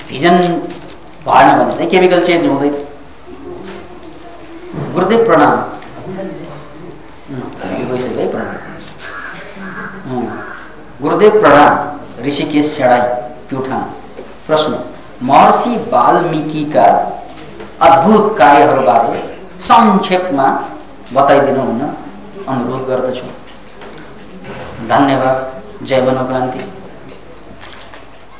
Vision भएन भने चाहिँ केमिकल चेन्ज हुँदैन। गुरुदेव प्रणाम। गइसक्यो है प्रणाम। गुरुदेव प्रणाम। ऋषिकेश चढाई प्युठान। प्रश्न, महर्षि वाल्मीकिका अद्भुत कार्यहरूबारे संक्षेपमा बताइदिनु हुन अनुरोध गर्दछु। धन्यवाद। जय मनोक्रान्ति।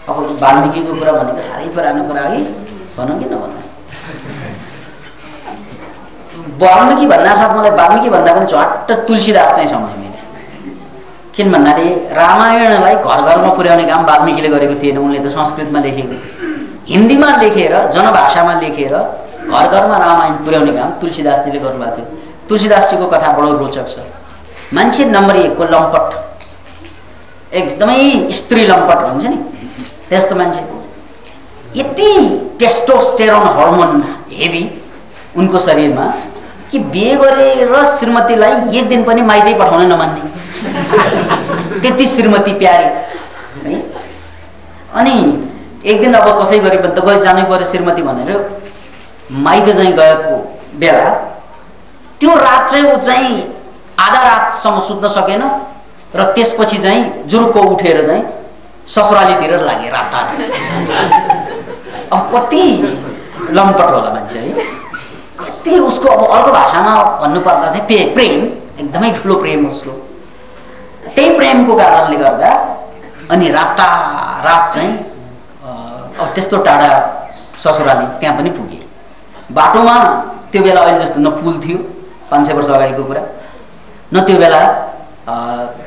अब वाल्मीकिको कुरा भनेको साह्रै पुरानो कुरा है, भनौँ कि नभनौँ? वाल्मीकि भन्नासाथ मलाई वाल्मीकि भन्दा पनि झट्ट तुलसीदास चाहिँ सम्झेँ मैले। किन भन्नाले रामायणलाई घर घरमा पुर्याउने काम वाल्मीकिले गरेको थिएन। उनले त संस्कृतमा लेखेको, हिन्दीमा लेखेर, जनभाषामा लेखेर घर घरमा रामायण पुर्याउने काम तुलसीदासजीले गर्नुभएको थियो। तुलसीदासजीको कथा बडो रोचक छ। मान्छे नम्बर 1 को लम्पट, एकदमै स्त्री लम्पट भन्छ नि त्यस्तो मान्छे, यति टेस्टोस्टेरोन हर्मोन हेभी उनको शरीरमा कि बिहे गरेर श्रीमतीलाई एक दिन पनि माइतै पठाउन नमान्ने, त्यति श्रीमती प्यारी है। अनि एक दिन अब कसै गरी पनि त गइ जानै पर्यो श्रीमती भनेर माइत चाहिँ गएको बेला त्यो रात चाहिँ ऊ चाहिँ आधा रातसम्म सुत्न सकेन र त्यसपछि चाहिँ जुरुक्क उठेर चाहिँ ससुरालीतिर लागे रात। अब कति लम्पट होला मान्छे है। कति उसको अब अर्को भाषामा भन्नुपर्दा चाहिँ प्रेम, एकदमै ठुलो प्रेम उसको। त्यही प्रेमको कारणले गर्दा अनि रात चाहिँ अब त्यस्तो टाढा ससुराली त्यहाँ पनि पुगे। बाटोमा त्यो बेला अहिले जस्तो न पुल थियो, 500 वर्ष अगाडिको कुरा, न त्यो बेला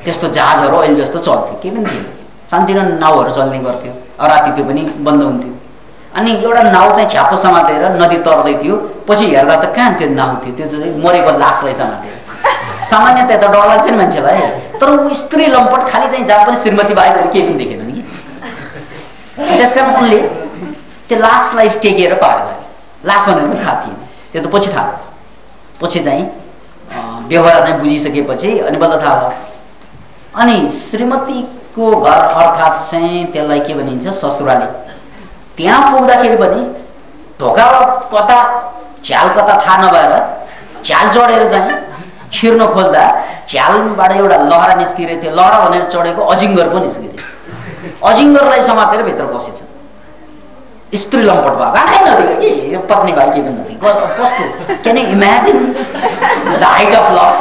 त्यस्तो जहाजहरू अहिले जस्तो चल्थ्यो, केही पनि थिएन। सानोतिनो नाउहरू चल्ने गर्थ्यो, राति त्यो पनि बन्द हुन्थ्यो। अनि एउटा नाउ चाहिँ छ्याप्प समातेर नदी तर्दै थियो, पछि हेर्दा त कहाँ त्यो नाउ थियो, त्यो चाहिँ मरेको लासलाई समातेर। सामान्यतया त डर लाग्छ नि मान्छेलाई, तर ऊ स्त्री लम्पट खालि चाहिँ जहाँ पनि श्रीमती बाहेक केही पनि देखेन नि। त्यसकारण उनले त्यो लासलाई टेकेर पार गरे। लास भनेर पनि थाहा थिएन, त्यो त पछि थाहा। पछि चाहिँ व्यवहार चाहिँ बुझिसकेपछि अनि बल्ल थाहा भयो। अनि श्रीमतीको घर अर्थात् चाहिँ त्यसलाई के भनिन्छ, ससुराली। त्यहाँ पुग्दाखेरि पनि ढोका कता झ्याल कता थाहा नभएर झ्याल चढेर चाहिँ छिर्न खोज्दा झ्यालबाट एउटा लहरा निस्किरहेको थियो। लहरा भनेर चढेको अजिङ्गर पो निस्किरहेको। अजिङ्गरलाई समातेर भित्र पसेछ। स्त्री लम्पट भएको, आँखै नदेखेको कि पत्नी भाइ के पनि नदेखेको। कस्तो, can you imagine the height of love.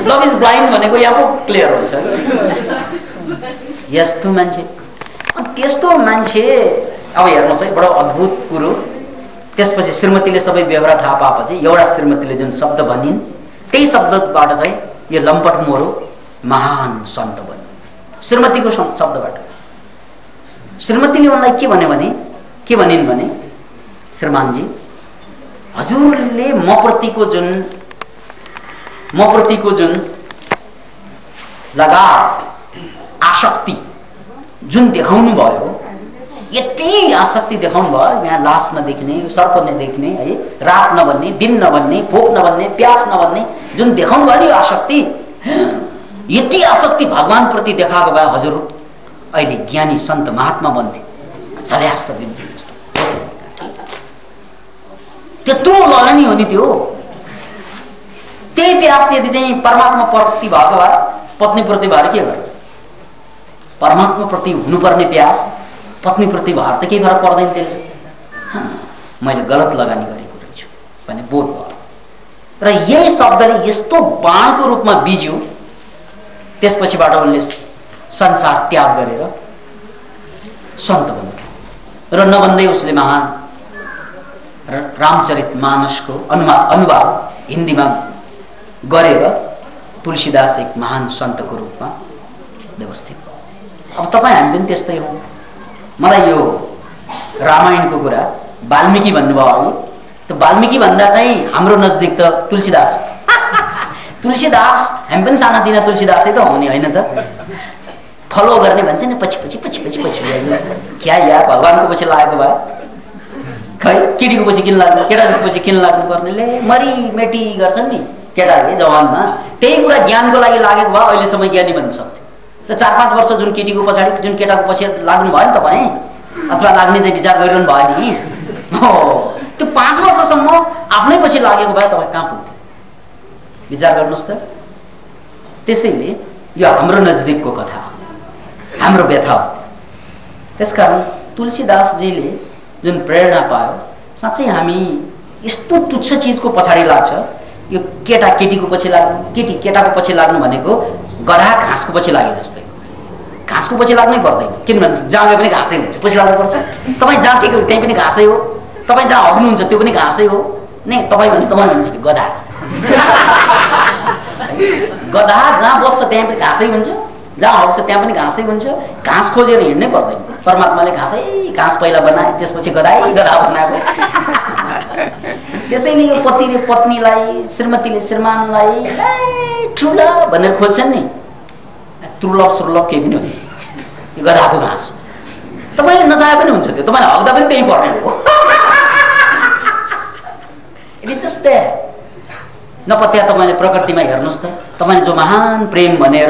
Love is blind भनेको यहाँ पो क्लियर हुन्छ। यस्तो मान्छे, त्यस्तो मान्छे अब हेर्नुहोस् है, बडो अद्भुत कुरो। त्यसपछि श्रीमतीले सबै व्यवहार थाहा पाएपछि एउटा श्रीमतीले जुन शब्द भनिन्, त्यही शब्दबाट चाहिँ यो लम्पट मोरो महान सन्त बन्यो। श्रीमतीको शब्दबाट। श्रीमतीले उनलाई के भनिन् भने, श्रीमानजी, हजुरले म प्रतिको जुन लगाव, आसक्ति जुन देखाउनु भयो, यति आसक्ति देखाउनु भयो, यहाँ लास नदेख्ने, सर्प नदेख्ने है, रात नभन्ने, दिन नभन्ने, भोक नभन्ने, प्यास नभन्ने जुन देखाउनु भयो नि आसक्ति, यति आसक्ति भगवान प्रति देखाएको भए हजुर अहिले ज्ञानी सन्त महात्मा बन्थे, झल्यास्त बिन्थे जस्तो। त्यत्रो लगानी हो नि त्यो। त्यही प्यास यदि चाहिँ परमात्मा प्रति भएको भए पत्नी प्रति भएर के गर्नु? परमात्मा प्रति हुनुपर्ने प्यास पत्नी प्रति भएर त केही फरक पर्दैन त्यसले। मैले गलत लगानी गरेको रहेछु भन्ने बोध भयो र यही शब्दले यस्तो बाणको रूपमा बिज्यो। त्यसपछिबाट उनले संसार त्याग गरेर सन्त बन्यो र नबन्दै उसले महान रामचरितमानसको अनुवाद हिन्दीमा गरेर तुलसीदास एक महान सन्तको रूपमा व्यवस्थित। अब तपाईँ हामी पनि त्यस्तै हो। मलाई यो रामायणको कुरा वाल्मीकि भन्नुभयो है, त्यो वाल्मीकि भन्दा चाहिँ हाम्रो नजदिक त तुलसीदास। तुलसीदास हामी पनि सानातिना तुलसीदासै त हो नि, होइन त? फलो गर्ने भन्छ नि, पछि पछि पछि पछि पछि क्या या भगवानको पछि लागेको भए खै केटीको पछि किन लाग्नु, केटाको पछि किन लाग्नु पर्नेले मरी मेटी गर्छन् नि केटाहरूले जवानमा। त्यही कुरा ज्ञानको लागि लागेको भए अहिलेसम्म ज्ञानी बन्न सक्थ्यो। र 4-5 वर्ष जुन केटीको पछाडि जुन केटाको पछि लाग्नु भयो नि तपाईँ, अथवा लाग्ने चाहिँ विचार गरिरहनु भयो नि, त्यो 5 वर्षसम्म आफ्नै पछि लागेको भए तपाईँ कहाँ पुग्थ्यो? विचार गर्नुहोस् त। त्यसैले यो हाम्रो नजिकको कथा हो, हाम्रो व्यथा हो। त्यसकारण तुलसीदासजीले जुन प्रेरणा पायो, साँच्चै हामी यस्तो तुच्छ चिजको पछाडि लाग्छ, यो केटा केटीको पछि लाग्नु, केटी केटाको पछि लाग्नु भनेको गधा घाँसको पछि लागे जस्तै। घाँसको पछि लाग्नै पर्दैन, किनभने जहाँ गए पनि घाँसै हुन्छ, पछि लाग्नुपर्छ। तपाईँ जहाँ टेक्यो त्यहीँ पनि घाँसै हो, तपाईँ जहाँ हग्नुहुन्छ त्यो पनि घाँसै हो नि। तपाईँ भने गधा गधा जहाँ बस्छ त्यहाँ पनि घाँसै हुन्छ, जहाँ हग्छ त्यहाँ पनि घाँसै हुन्छ। घाँस खोजेर हिँड्नै पर्दैन। परमात्माले घाँस पहिला बनाए, त्यसपछि गधा बनाएको। त्यसैले यो पतिले पत्नीलाई, श्रीमतीले श्रीमानलाई ट्रु लभ भनेर खोज्छन् नि। ट्रु लभ सुरलभ केही पनि होइन, यो गधाको घाँस हो। तपाईँले नचाहे पनि हुन्छ, त्यो तपाईँले हग्दा पनि त्यहीँ पर्ने हो। It is just that. नपत्या तपाईँले प्रकृतिमा हेर्नुहोस् त, तपाईँले जो महान प्रेम भनेर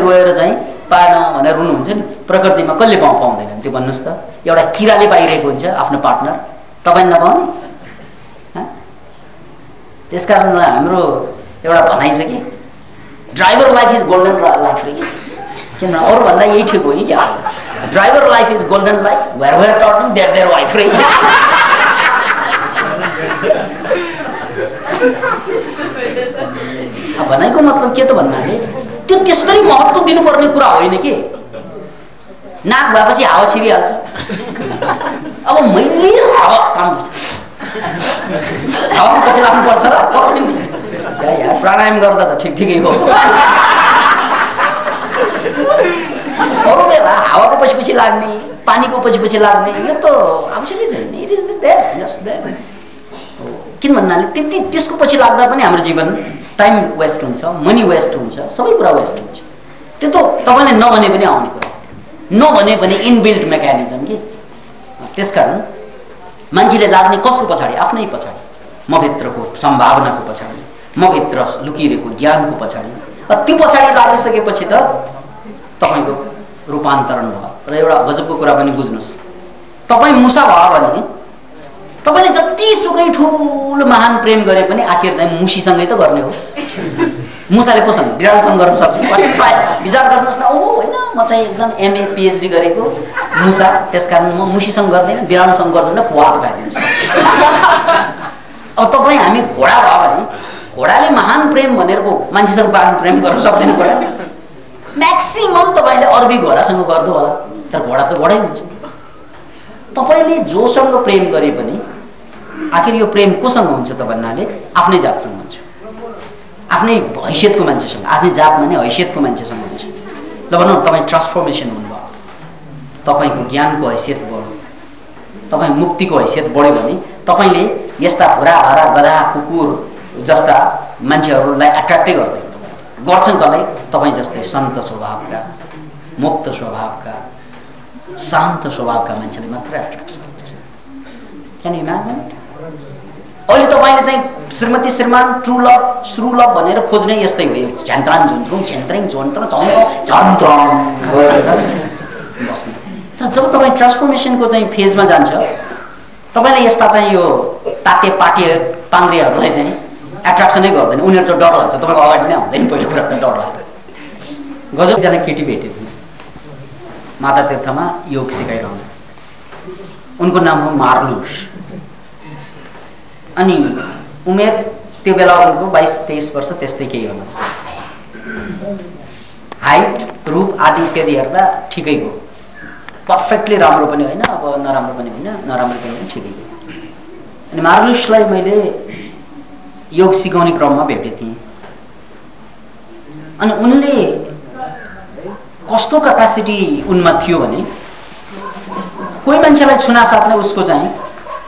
रोएर चाहिँ पाएन भनेर रुनुहुन्छ नि, प्रकृतिमा कसले पाउँदैन त्यो भन्नुहोस् त। एउटा किराले पाइरहेको हुन्छ आफ्नो पार्टनर, तपाईँले नपाउने। त्यसकारण हाम्रो एउटा भनाइ छ कि driver life is golden life रे, किनभने अरूभन्दा यही ठिक हो कि क्या? Driver life is golden life, where turning their wife रे। भनाइको मतलब के त भन्नाले त्यो त्यसरी महत्त्व दिनुपर्ने कुरा होइन कि। नाक भएपछि हावा छिरिहाल्छ। अब मैले हावा काम गर्छ, हावाको पछि लाग्नु पर्छ र पर्दैन नि यार। प्राणायाम गर्दा त ठिकै हो, अरू बेला हावाको पछि लाग्ने, पानीको पछि लाग्ने, यो त आवश्यकै छैन। It is that, just that. किन भन्नाले त्यसको पछि लाग्दा पनि हाम्रो जीवन टाइम वेस्ट हुन्छ, मनी वेस्ट हुन्छ, सबै कुरा वेस्ट हुन्छ। त्यो त तपाईँले नभने पनि आउने कुरा, नभने पनि इनबिल्ट मेकानिजम कि। त्यसकारण मान्छेले लाग्ने कसको पछाडि? आफ्नै पछाडि, मभित्रको सम्भावनाको पछाडि, मभित्र लुकिरहेको ज्ञानको पछाडि। त्यो पछाडि लागिसकेपछि त तपाईँको रूपान्तरण भयो। र एउटा गजबको कुरा पनि बुझ्नुहोस्, तपाईँ मुसा भयो भने तपाईँले जतिसुकै ठुलो महान प्रेम गरे पनि आखिर चाहिँ मुसीसँगै त गर्ने हो। मुसाले कोसँग? बिरालोसँग गर्न सक्छ? विचार गर्नुहोस् न। ओहो होइन, म चाहिँ एकदम MA PhD गरेको मुसा, त्यसकारण म मुसीसँग गर्दैन, बिरालोसँग गर्छु भने खुवा पकाइदिन्छु। अब तपाईँ हामी घोडा भयो भने घोडाले महान प्रेम भनेको मान्छेसँग महान प्रेम गर्न सक्दैन। घोडा म्याक्सिमम तपाईँले अरबी घोडासँग गर्नु होला, तर घोडा त घोडै हुन्छ। तपाईँले जोसँग प्रेम गरे पनि आखिर यो प्रेम कोसँग हुन्छ त भन्नाले आफ्नै जातसँग हुन्छ, आफ्नै हैसियतको मान्छेसँग। आफ्नै जात माने हैसियतको मान्छेसँग हुन्छ। ल भनौँ तपाईँ ट्रान्सफर्मेसन हुनुभयो, तपाईँको ज्ञानको हैसियत बढ्यो, तपाईँ मुक्तिको हैसियत बढ्यो भने तपाईँले यस्ता भुरा हरा गधा कुकुर जस्ता मान्छेहरूलाई एट्र्याक्टै गर्दैन। गर्छन् कसलाई? तपाईँ जस्तै सन्त स्वभावका, मुक्त स्वभावका, शान्त स्वभावका मान्छेले मात्रै एट्र्याक्सन गर्छ। Can you imagine? अहिले तपाईँले चाहिँ श्रीमती श्रीमान ट्रु लभ श्रु लभ भनेर खोज्ने यस्तै हो। झ्यान्त्राङ झुन्ट्रुङ झ्यान्त्रिङ झोन्ट्र झन्त्रङ बस्ने। तर जब तपाईँ ट्रान्सफर्मेसनको चाहिँ फेजमा जान्छ, तपाईँले यस्ता चाहिँ यो ताते पाटे पाङ्ग्रेहरूलाई चाहिँ एट्र्याक्सनै गर्दैन। उनीहरू त डर लाग्छ, तपाईँको अगाडि नै आउँदैन। पहिलो कुरा त डर लाग्छ। गजब एकजना केटी भेटेको थिएँ माता तीर्थमा योग सिकाइरहनु। उनको नाम हो मार्नुष। अनि उमेर त्यो बेला उनको 22-23 वर्ष त्यस्तै केही होला। हाइट रूप आदि इत्यादि हेर्दा ठिकैको, पर्फेक्टली राम्रो पनि होइन, अब नराम्रो पनि होइन, नराम्रो पनि होइन, ठिकैको। अनि मार्नुषलाई मैले योग सिकाउने क्रममा भेटेको थिएँ। अनि उनले कस्तो क्यापासिटी उनमा थियो भने कोही मान्छेलाई छुना साथले उसको चाहिँ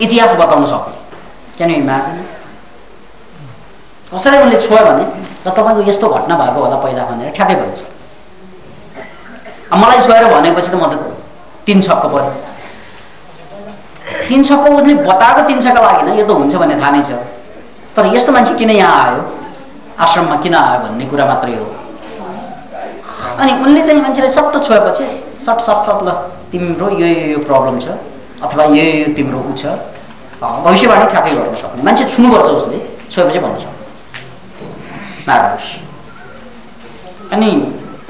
इतिहास बताउन सक्ने। Can you imagine? कसरी उनले छोयो भने र तपाईँको यस्तो घटना भएको होला पहिला भनेर ठ्याक्कै भन्छ। अब मलाई छोएर भनेपछि त म त 3 छक्क पऱ्यो। 3 छक्क उसले बताएको 3 छक्क लागेन, यो त हुन्छ भन्ने थाहा नै छ। तर यस्तो मान्छे किन यहाँ आयो, आश्रममा किन आयो भन्ने कुरा मात्रै हो। अनि उनले चाहिँ मान्छेले सट्ट छोएपछि सट ल तिम्रो यो प्रब्लम छ अथवा यो तिम्रो उ छ भविष्यवाणी ठ्याक्कै गर्न सक्ने मान्छे छुनुपर्छ उसले छोएपछि भन्न सक्छ मार्नुहोस्। अनि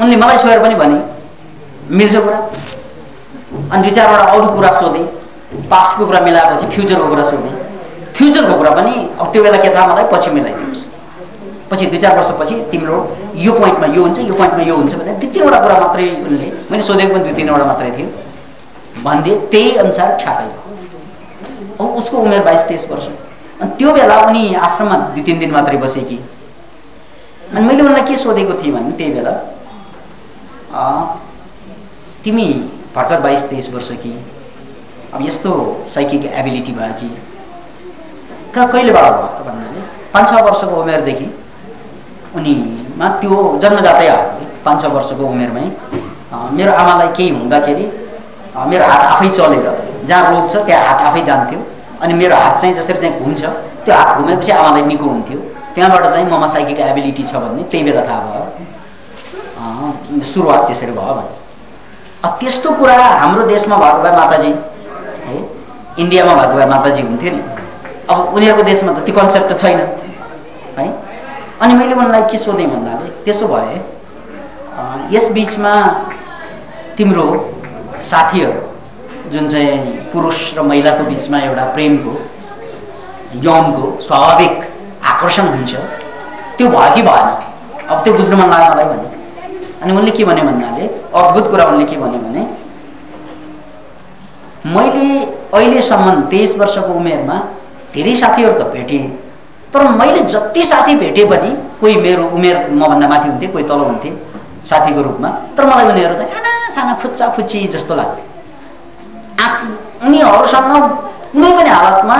उनले मलाई छोएर पनि भने मिल्छ कुरा। अनि 2-4 अरू कुरा सोधेँ, पास्टको कुरा मिलाएपछि फ्युचरको कुरा सोधेँ। फ्युचरको कुरा पनि अब त्यो बेला के थाहा मलाई पछि मिलाइदिनुहोस्, पछि 2-4 वर्षपछि तिम्रो यो पोइन्टमा यो हुन्छ यो पोइन्टमा यो हुन्छ भने 2-3वटा कुरा मात्रै उनले मैले सोधेको पनि 2-3वटा मात्रै थियो भन्दै त्यही अनुसार ठ्याक्कै भयो। अब उसको उमेर 22-23 वर्ष। अनि त्यो बेला उनी आश्रममा 2-3 दिन मात्रै बसेकी। अनि मैले उनलाई के सोधेको थिएँ भने त्यही बेला तिमी भर्खर 22-23 वर्ष कि अब यस्तो साइकिक एबिलिटी भयो कि कहिलेबाट भयो त भन्नाले 5-6 वर्षको उमेरदेखि उनीमा त्यो जन्मजातै आएको। 5-6 वर्षको उमेरमै मेरो आमालाई केही हुँदाखेरि मेरो हात आफै चलेर जहाँ रोग छ त्यहाँ हात आफै जान्थ्यो। अनि मेरो हात चाहिँ जसरी चाहिँ घुम्छ त्यो हात घुमेपछि आमालाई निको हुन्थ्यो। त्यहाँबाट चाहिँ ममा साइकिक एबिलिटी छ भन्ने त्यही बेला थाहा भयो। सुरुवात त्यसरी भयो भने त्यस्तो कुरा हाम्रो देशमा भएको भए माताजी है इन्डियामा भएको भए माताजी हुन्थ्यो नि। अब उनीहरूको देशमा त त्यो कन्सेप्ट छैन है। अनि मैले उनलाई के सोधेँ भन्नाले त्यसो भए यस बिचमा तिम्रो साथीहरू जुन चाहिँ पुरुष र महिलाको बिचमा एउटा प्रेमको यौनको स्वाभाविक आकर्षण हुन्छ त्यो भयो कि भएन अब त्यो बुझ्न मन लाग्यो मलाई भने। अनि उनले के भने भन्नाले अद्भुत कुरा उनले के भन्यो भने मैले अहिलेसम्म 23 वर्षको उमेरमा धेरै साथीहरू त भेटेँ तर मैले जति साथी भेटे पनि कोही मेरो उमेर मभन्दा माथि हुन्थे कोही तल हुन्थे साथीको रूपमा तर मलाई उनीहरू त साना साना फुच्चा फुच्ची जस्तो लाग्थ्यो। उनीहरूसँग कुनै पनि हालतमा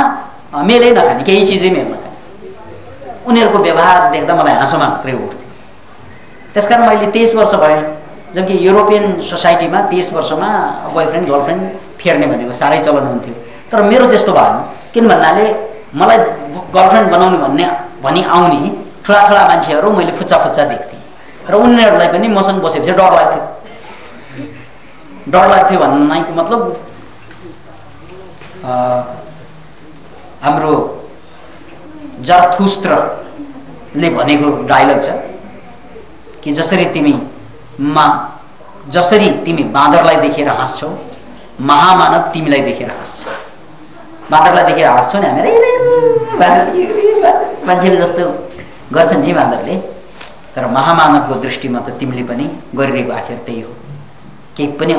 मेलै नखाने केही चिजै मेल नखाने उनीहरूको व्यवहार देख्दा मलाई हाँसो मात्रै उठ्थ्यो। त्यसकारण मैले 23 वर्ष भएँ जबकि युरोपियन सोसाइटीमा 23 वर्षमा बोयफ्रेन्ड गर्लफ्रेन्ड फेर्ने भनेको साह्रै चलन हुन्थ्यो तर मेरो त्यस्तो भएन। किन भन्नाले मलाई गर्लफ्रेन्ड बनाउनु भनी आउने ठुला मान्छेहरू मैले फुच्चा फुच्चा देख्थेँ र उनीहरूलाई पनि मसँग बसेपछि डर लाग्थ्यो भन्नाको मतलब हाम्रो जरथुस्त्रले भनेको डायलग छ कि जसरी तिमी बाँदरलाई देखेर हाँस्छौ महामानव तिमीलाई देखेर हाँस्छ। बाँदरलाई देखेर हाँस्छौ नि हामी मान्छेले जस्तो गर्छ नि बाँदरले तर महामानवको दृष्टिमा त तिमीले पनि गरिरहेको आखिर त्यही हो। केही पनि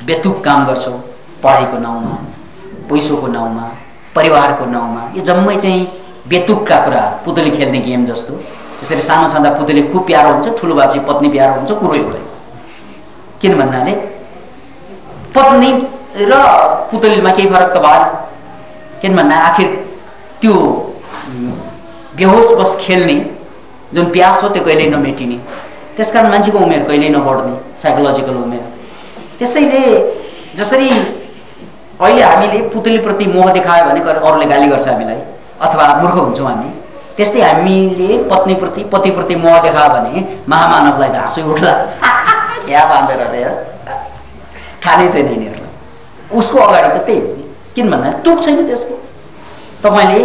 बेतुक काम गर्छौ पढाइको नाउँमा पैसोको नाउँमा परिवारको नाउँमा यो जम्मै चाहिँ बेतुकका कुरा पुतली खेल्ने गेम जस्तो। त्यसरी सानो छँदा पुतली खुब प्यारो हुन्छ ठुलो भएपछि पत्नी प्यारो हुन्छ कुरो एउटै। किन भन्नाले पत्नी र पुतलीमा केही फरक त भएन। किन भन्दा आखिर त्यो बेहोस बस खेल्ने जुन प्यास हो त्यो कहिल्यै नमेटिने त्यसकारण मान्छेको उमेर कहिल्यै नबढ्ने साइकोलोजिकल उमेर। त्यसैले जसरी अहिले हामीले पुतलीप्रति मोह देखायो भने अरूले गाली गर्छ हामीलाई अथवा मूर्ख हुन्छौँ हामी त्यस्तै हामीले पतिप्रति मोह देखायो भने महामानवलाई त हाँसै उठ्ला या बाँधेर अरे थाहै छैन यिनीहरूलाई उसको अगाडि त त्यही हो नि। किन भन्दा तुक छैन त्यसको। तपाईँले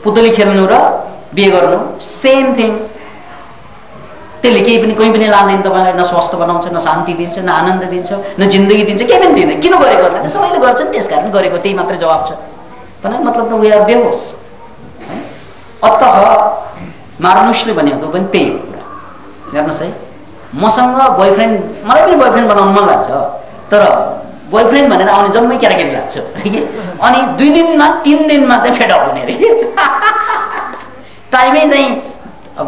पुतली खेल्नु र बिहे गर्नु सेम थिङ। त्यसले केही पनि कोही पनि लाँदैन तपाईँलाई न स्वस्थ बनाउँछ न शान्ति दिन्छ न आनन्द दिन्छ न जिन्दगी दिन्छ केही पनि दिँदैन। किन गरेको भन्नाले सबैले गर्छन् त्यसकारण गरेको त्यही मात्रै जवाफ छ भन्नाले मतलब त वी आर बेहोस। अतः मार्नुसले भनेको पनि त्यही हो कुरा। हेर्नुहोस् है मसँग बोयफ्रेन्ड मलाई पनि बोयफ्रेन्ड बनाउनु मन लाग्छ तर बोयफ्रेन्ड भनेर आउने जम्मै केटाकेटी लाग्छ अनि 2 दिनमा 3 दिनमा चाहिँ फेडअप हुने अरे टाइमै चाहिँ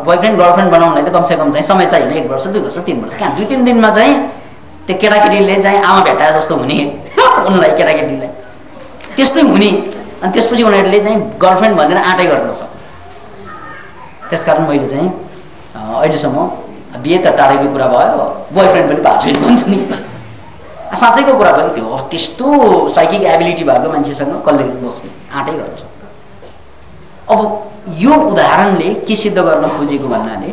बोयफ्रेन्ड गर्लफ्रेन्ड बनाउनलाई त कमसेकम चाहिँ समय चाहियो 1 वर्ष 2 वर्ष 3 वर्ष कहाँ 2-3 दिनमा चाहिँ त्यो केटाकेटीले चाहिँ आमा भेटाए जस्तो हुने उनलाई केटाकेटीलाई त्यस्तै हुने अनि त्यसपछि उनीहरूले चाहिँ गर्लफ्रेन्ड भनेर आँटै गर्न सक्छ। त्यसकारण मैले चाहिँ अहिलेसम्म बिहे त टाढेको कुरा भयो बोयफ्रेन्ड पनि भएको छैन भन्छ नि साँच्चैको कुरा पनि त्यो हो। त्यस्तो साइकिक एबिलिटी भएको मान्छेसँग कसले बस्ने आँटै गर्न सक्छ। अब यो उदाहरणले के सिद्ध गर्न खोजेको भन्नाले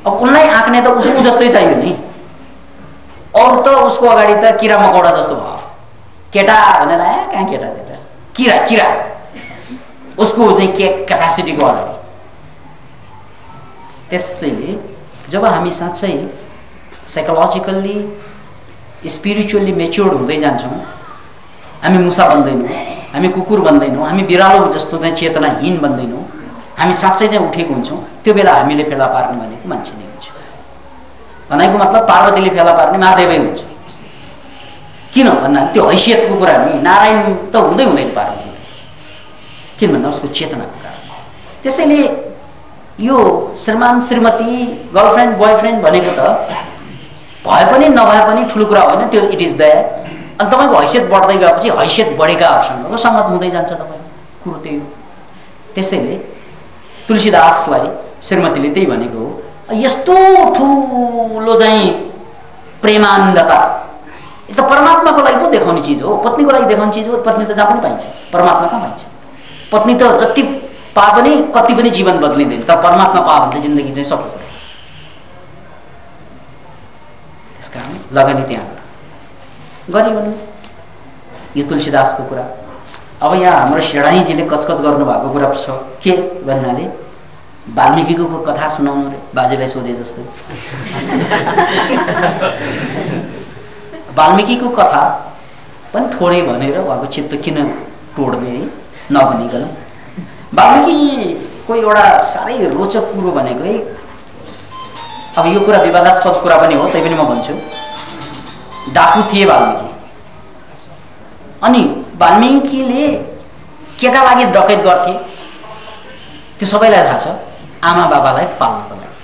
अब उनलाई आँक्ने त उसको जस्तै चाहियो नि अरू त उसको अगाडि त किरा मकौडा जस्तो भयो। केटा भनेर आयो, कहाँ केटा दिँदा किरा किरा उसको चाहिँ के क्यापासिटीको अगाडि। त्यसैले जब हामी साँच्चै साइकोलोजिकल्ली स्पिरिचुअल्ली मेच्योर्ड हुँदै जान्छौँ, हामी मुसा बन्दैनौँ, हामी कुकुर बन्दैनौँ, हामी बिरालो जस्तो चाहिँ चेतनाहीन बन्दैनौँ, हामी साँच्चै चाहिँ उठेको हुन्छौँ, त्यो बेला हामीले फेला पार्ने भनेको मान्छे नै हुन्छ। भनेको मतलब पार्वतीले फेला पार्ने महादेवै हुन्छ। किन भन्दा त्यो हैसियतको कुरा नि, नारायण त हुँदै हुँदैन पार्वती, किन भन्दा उसको चेतनाको कारण। त्यसैले यो श्रीमान श्रीमती गर्लफ्रेन्ड बोयफ्रेन्ड भनेको त भए पनि नभए पनि ठुलो कुरा होइन, त्यो इट इज देयर। अनि तपाईँको हैसियत बढ्दै गएपछि हैसियत बढेकाहरूसँग सङ्गत हुँदै जान्छ तपाईँको कुरो त्यही हो। त्यसैले तुलसीदासलाई श्रीमतीले त्यही भनेको हो, यस्तो ठुलो चाहिँ प्रेमानन्दता यो त परमात्माको लागि पो देखाउने चिज हो, पत्नीको लागि देखाउने चिज हो। पत्नी त जहाँ पनि पाइन्छ, परमात्मा कहाँ पाइन्छ? पत्नी त जति पा पनि कति पनि जीवन बदलिँदैन, तर परमात्मा पा भने जिन्दगी चाहिँ सकिन्छ। त्यसकारण लगानी त्यहाँ गरे भन्नु यो तुलसीदासको कुरा। अब यहाँ हाम्रो सेडाईजीले कचकच गर्नुभएको कुरा छ के भन्नाले वाल्मीकिको कथा सुनाउनु रे, बाजेलाई सोधे जस्तै। वाल्मीकिको कथा पनि थोरै भनेर उहाँको चित्त किन तोड्ने है नभनिकन। वाल्मीकिको एउटा साह्रै रोचक कुरो भनेको है, अब यो कुरा विवादास्पद कुरा पनि हो, तै पनि म भन्छु। डाकु थिए वाल्मीकि, अनि वाल्मीकिले केका लागि डकैत गर्थे त्यो सबैलाई थाहा छ। आमा बाबालाई पाल्नको लागि,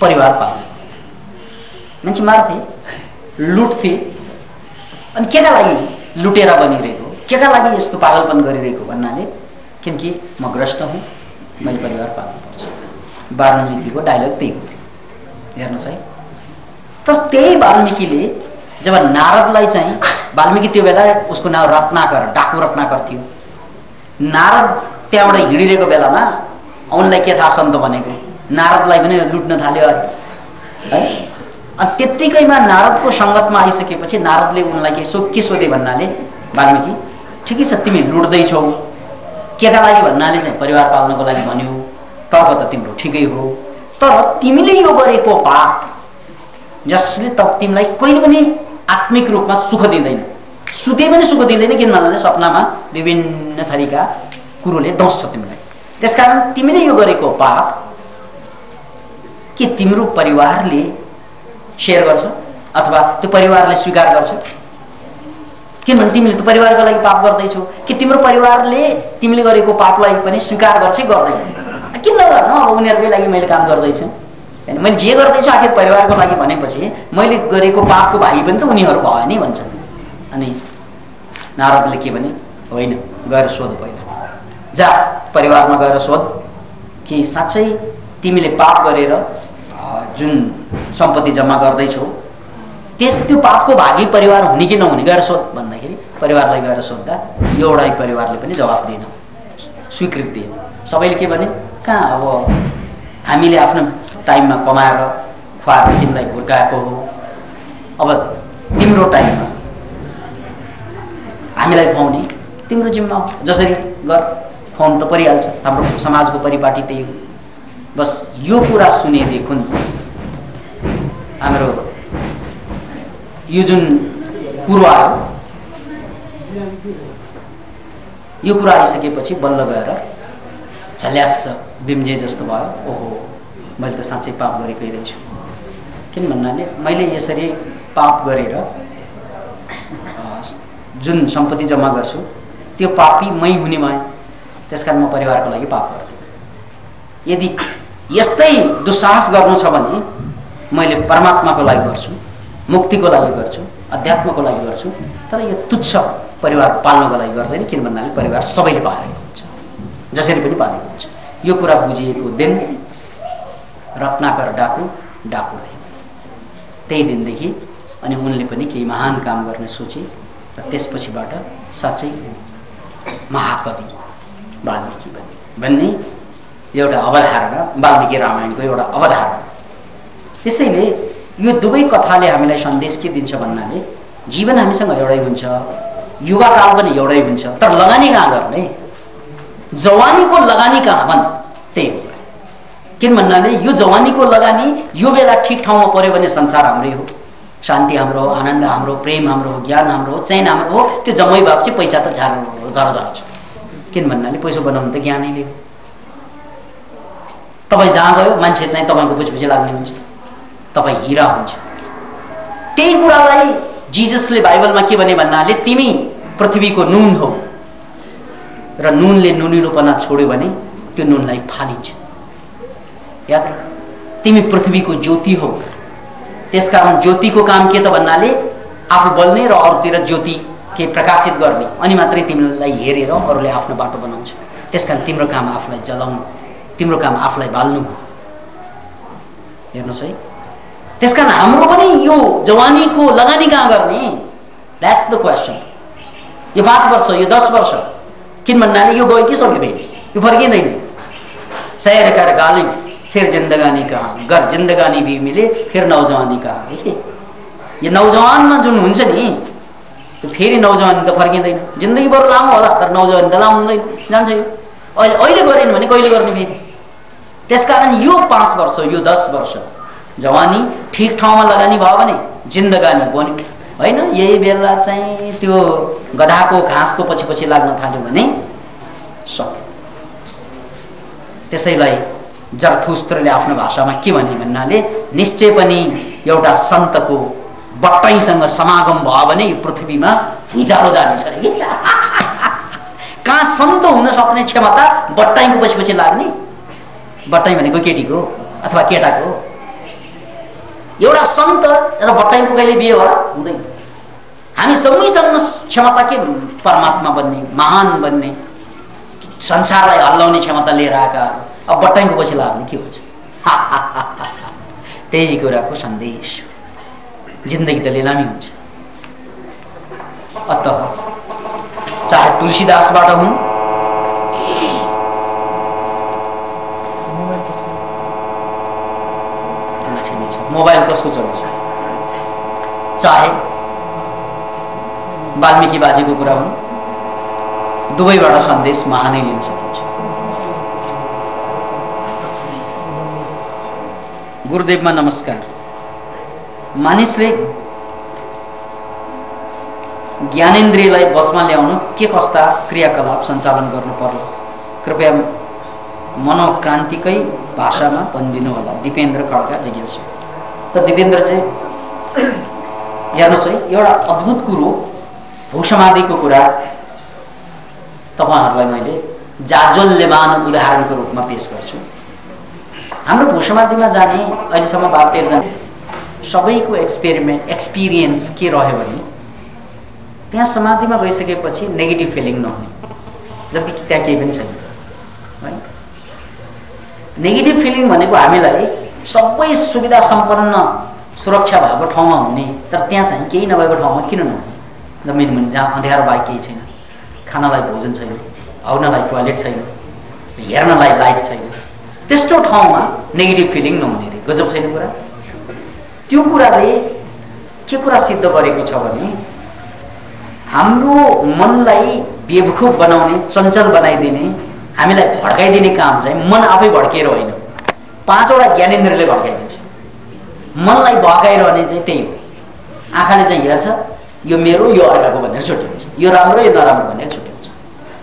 परिवार पाल्नको लागि मान्छे मार्थे, लुट्थे। अनि केका लागि लुटेर बनिरहेको, केका लागि यस्तो पागलपन गरिरहेको भन्नाले किनकि म ग्रस्त हुँ, मैले परिवार पाल्नुपर्छ। वाल्मीकिको डायलग त्यही हो, हेर्नुहोस् है। तर त्यही वाल्मीकिले जब नारदलाई चाहिँ, वाल्मीकि त्यो बेला उसको नाम रत्नाकर, डाकु रत्नाकर थियो। नारद त्यहाँबाट हिँडिरहेको बेलामा उनलाई के थाहा सन्त भनेको, नारदलाई पनि लुट्न थाल्यो अरे है। अनि त्यत्तिकैमा नारदको सङ्गतमा आइसकेपछि नारदले उनलाई के सोधे भन्नाले, वाल्मीकि ठिकै छ तिमी लुट्दैछौ, केका लागि भन्नाले चाहिँ परिवार पाल्नको लागि भन्यो, तर्क त तिम्रो ठिकै हो, तर तिमीले यो गरेको पाप जसले त तिमीलाई कहिले पनि आत्मिक रूपमा सुख दिँदैन, सुते पनि सुख दिँदैन। किन भन्नाले सपनामा विभिन्न थरीका कुरोले दस्छ तिमीलाई। त्यसकारण तिमीले यो गरेको पाप के तिम्रो परिवारले सेयर गर्छ अथवा त्यो परिवारले स्वीकार गर्छ? किनभने तिमीले त परिवारको लागि पाप गर्दैछौ, कि तिम्रो परिवारले तिमीले गरेको पापलाई पनि स्वीकार गर्छ कि गर्दैन? किन नगर्नु, अब उनीहरूकै लागि मैले काम गर्दैछु, होइन मैले जे गर्दैछु आखिर परिवारको लागि भनेपछि मैले गरेको पापको भागी पनि त उनीहरू भयो नि भन्छन्। अनि नारदले के भने, होइन गएर सोध, पहिला जा परिवारमा गएर सोध कि साँच्चै तिमीले पाप गरेर जुन सम्पत्ति जम्मा गर्दैछौ त्यो पापको भागी परिवार हुने कि नहुने गएर सोध भन्दाखेरि परिवारलाई गएर सोद्धा एउटै परिवारले पनि जवाफ दिएन, स्वीकृति दिएन। सबैले के भने, कहाँ अब हामीले आफ्नो टाइममा कमाएर खुवाएर तिमीलाई हुर्काएको हो, अब तिम्रो टाइममा हामीलाई खुवाउने तिम्रो जिम्मा हो, जसरी गर, खुवाउनु त परिहाल्छ। हाम्रो समाजको परिपाटी त्यही हो। बस यो कुरा सुनेदेखि हाम्रो यो जुन कुरो आयो, यो कुरा आइसकेपछि बल्ल गएर झल्यास बिम्जे जस्तो भयो। ओहो मैले त साँच्चै पाप गरेकै रहेछु। किन भन्नाले मैले यसरी पाप गरेर जुन सम्पत्ति जम्मा गर्छु त्यो पापी मै हुने भए, त्यसकारण म परिवारको लागि पाप गर्छु। यदि यस्तै दुस्साहस गर्नु छ भने मैले परमात्माको लागि गर्छु, मुक्तिको लागि गर्छु, अध्यात्मको लागि गर्छु, तर यो तुच्छ परिवार पाल्नको लागि गर्दैन। किन भन्नाले परिवार सबैले पालेको हुन्छ, जसरी पनि पालेको हुन्छ। यो कुरा बुझिएको दिन रत्नाकर डाकु रहे। त्यही दिनदेखि अनि उनले पनि केही महान काम गर्ने सोचे र त्यसपछिबाट साँच्चै महाकवि वाल्मीकि भन्ने एउटा अवधारणा, वाल्मीकि रामायणको एउटा अवधारणा। त्यसैले यो दुवै कथाले हामीलाई सन्देश के दिन्छ भन्नाले जीवन हामीसँग एउटै हुन्छ, युवाकाल पनि एउटै हुन्छ, तर लगानी कहाँ गर्ने, जवानीको लगानी कहाँ भन्, त्यही हो। किन भन्नाले यो जवानीको लगानी यो बेला ठिक ठाउँमा पर्यो भने संसार हाम्रै हो, शान्ति हाम्रो हो, आनन्द हाम्रो, प्रेम हाम्रो हो, ज्ञान हाम्रो हो, चैन हाम्रो हो। त्यो जम्मै बाप चाहिँ पैसा त झरझर छ। किन भन्नाले पैसा बनाउनु त ज्ञानैले हो। तपाईँ जहाँ गयो मान्छे चाहिँ तपाईँको पछि लाग्ने हुन्छ, तपाईँ हिरा हुन्छ। त्यही कुरालाई जिजसले बाइबलमा के भने भन्नाले तिमी पृथ्वीको नुन हो र नुनले नुनिलोपना छोड्यो भने त्यो नुनलाई फालिन्छ। याद राख, तिमी पृथ्वीको ज्योति हो। त्यसकारण ज्योतिको काम के त भन्नाले आफू बल्ने र अरूतिर ज्योति के प्रकाशित गर्ने, अनि मात्रै तिमीलाई हेरेर अरूले आफ्नो बाटो बनाउँछ। त्यसकारण तिम्रो काम आफूलाई जलाउनु, तिम्रो काम आफूलाई बाल्नु। हेर्नुहोस् है, त्यसकारण हाम्रो पनि यो जवानीको लगानी कहाँ गर्ने, द्याट्स द क्वेसन। यो 5 वर्ष, यो 10 वर्ष, किन भन्नाले यो गयो कि सक्यो फेरि, यो फर्किँदैन। सैर कर गालिब फिर जिंदगानी कहाँ, गर जिंदगानी भी मिले फिर नौजवानी कहाँ। यो नौजवानमा जुन हुन्छ नि त्यो फेरि नौजवानी त फर्किँदैन। जिन्दगी बरु लामो होला तर नौजवानी त लामो हुँदैन, जान्छ यो। अहिले गरेन भने कहिले गर्ने फेरि। त्यसकारण यो 5 वर्ष, यो 10 वर्ष जवानी ठिक ठाउँमा लगानी भयो भने जिन्दगानी बन्यो। होइन यही बेला चाहिँ त्यो गधाको घाँसको पछि पछि लाग्न थाल्यो भने सक्यो। त्यसैलाई जरथुस्त्रले आफ्नो भाषामा के भने भन्नाले निश्चय पनि एउटा सन्तको बट्टाइसँग समागम भयो भने यो पृथ्वीमा उज्यालो जानेछ अरे कि। कहाँ सन्त हुन सक्ने क्षमता बट्टाइको पछि पछि लाग्ने। बट्टाइ भनेको केटीको अथवा केटाको। एउटा सन्त र बट्टाइको कहिले बिहे होला, हुँदैन। हामी सबैसँग क्षमता के परमात्मा बन्ने, महान बन्ने, संसारलाई हल्लाउने क्षमता लिएर आएका। अब बट्टाइको पछि लाग्ने के हुन्छ। त्यही कुराको सन्देश। जिन्दगी त लिलामी हुन्छ। अत चाहे तुलसीदासबाट हुन्, मोबाइल कसको चल्छ, चाहे वाल्मीकि बाजेको कुरा हुन्, दुवैबाट सन्देश महानै लिन सकिन्छ। गुरुदेवमा नमस्कार। मानिसले ज्ञानेन्द्रियलाई बसमा ल्याउन के कस्ता क्रियाकलाप सञ्चालन गर्नु पर्ला, कृपया मनोक्रान्तिकै भाषामा भनिदिनु होला। दिपेन्द्र खड्का जिज्ञासु। त दिपेन्द्र चाहिँ हेर्नुहोस् है, एउटा अद्भुत कुरो भूसमाधिको कुरा तपाईँहरूलाई मैले जाज्वल्यमान उदाहरणको रूपमा पेश गर्छु। हाम्रो भूसमाधिमा जाने, अहिलेसम्म 12-13 जना सबैको एक्सपिरियन्स के रह्यो भने त्यहाँ समाधिमा गइसकेपछि नेगेटिभ फिलिङ नहुने, जबकि त्यहाँ केही पनि छैन है। नेगेटिभ फिलिङ भनेको हामीलाई सबै सुविधा सम्पन्न सुरक्षा भएको ठाउँमा हुने, तर त्यहाँ चाहिँ केही नभएको ठाउँमा किन नहुने। जमिन मुनि जहाँ अँध्यारो बाहेक केही छैन, खानलाई भोजन छैन, आउनलाई टोयलेट छैन, हेर्नलाई लाइट छैन, त्यस्तो ठाउँमा नेगेटिभ फिलिङ नहुने रे। गजब छैन कुरा। त्यो कुराले के कुरा सिद्ध गरेको छ भने हाम्रो मनलाई बेवकुफ बनाउने, चञ्चल बनाइदिने, हामीलाई भड्काइदिने काम चाहिँ मन आफै भड्किएर होइन, 5वटा ज्ञानेन्द्रले भड्काइदिन्छ। मनलाई भड्काइरहने चाहिँ त्यही हो। आँखाले चाहिँ हेर्छ यो मेरो, यो अर्काको भनेर छुट्याउँछ, यो राम्रो यो नराम्रो भनेर छुट्याउँछ।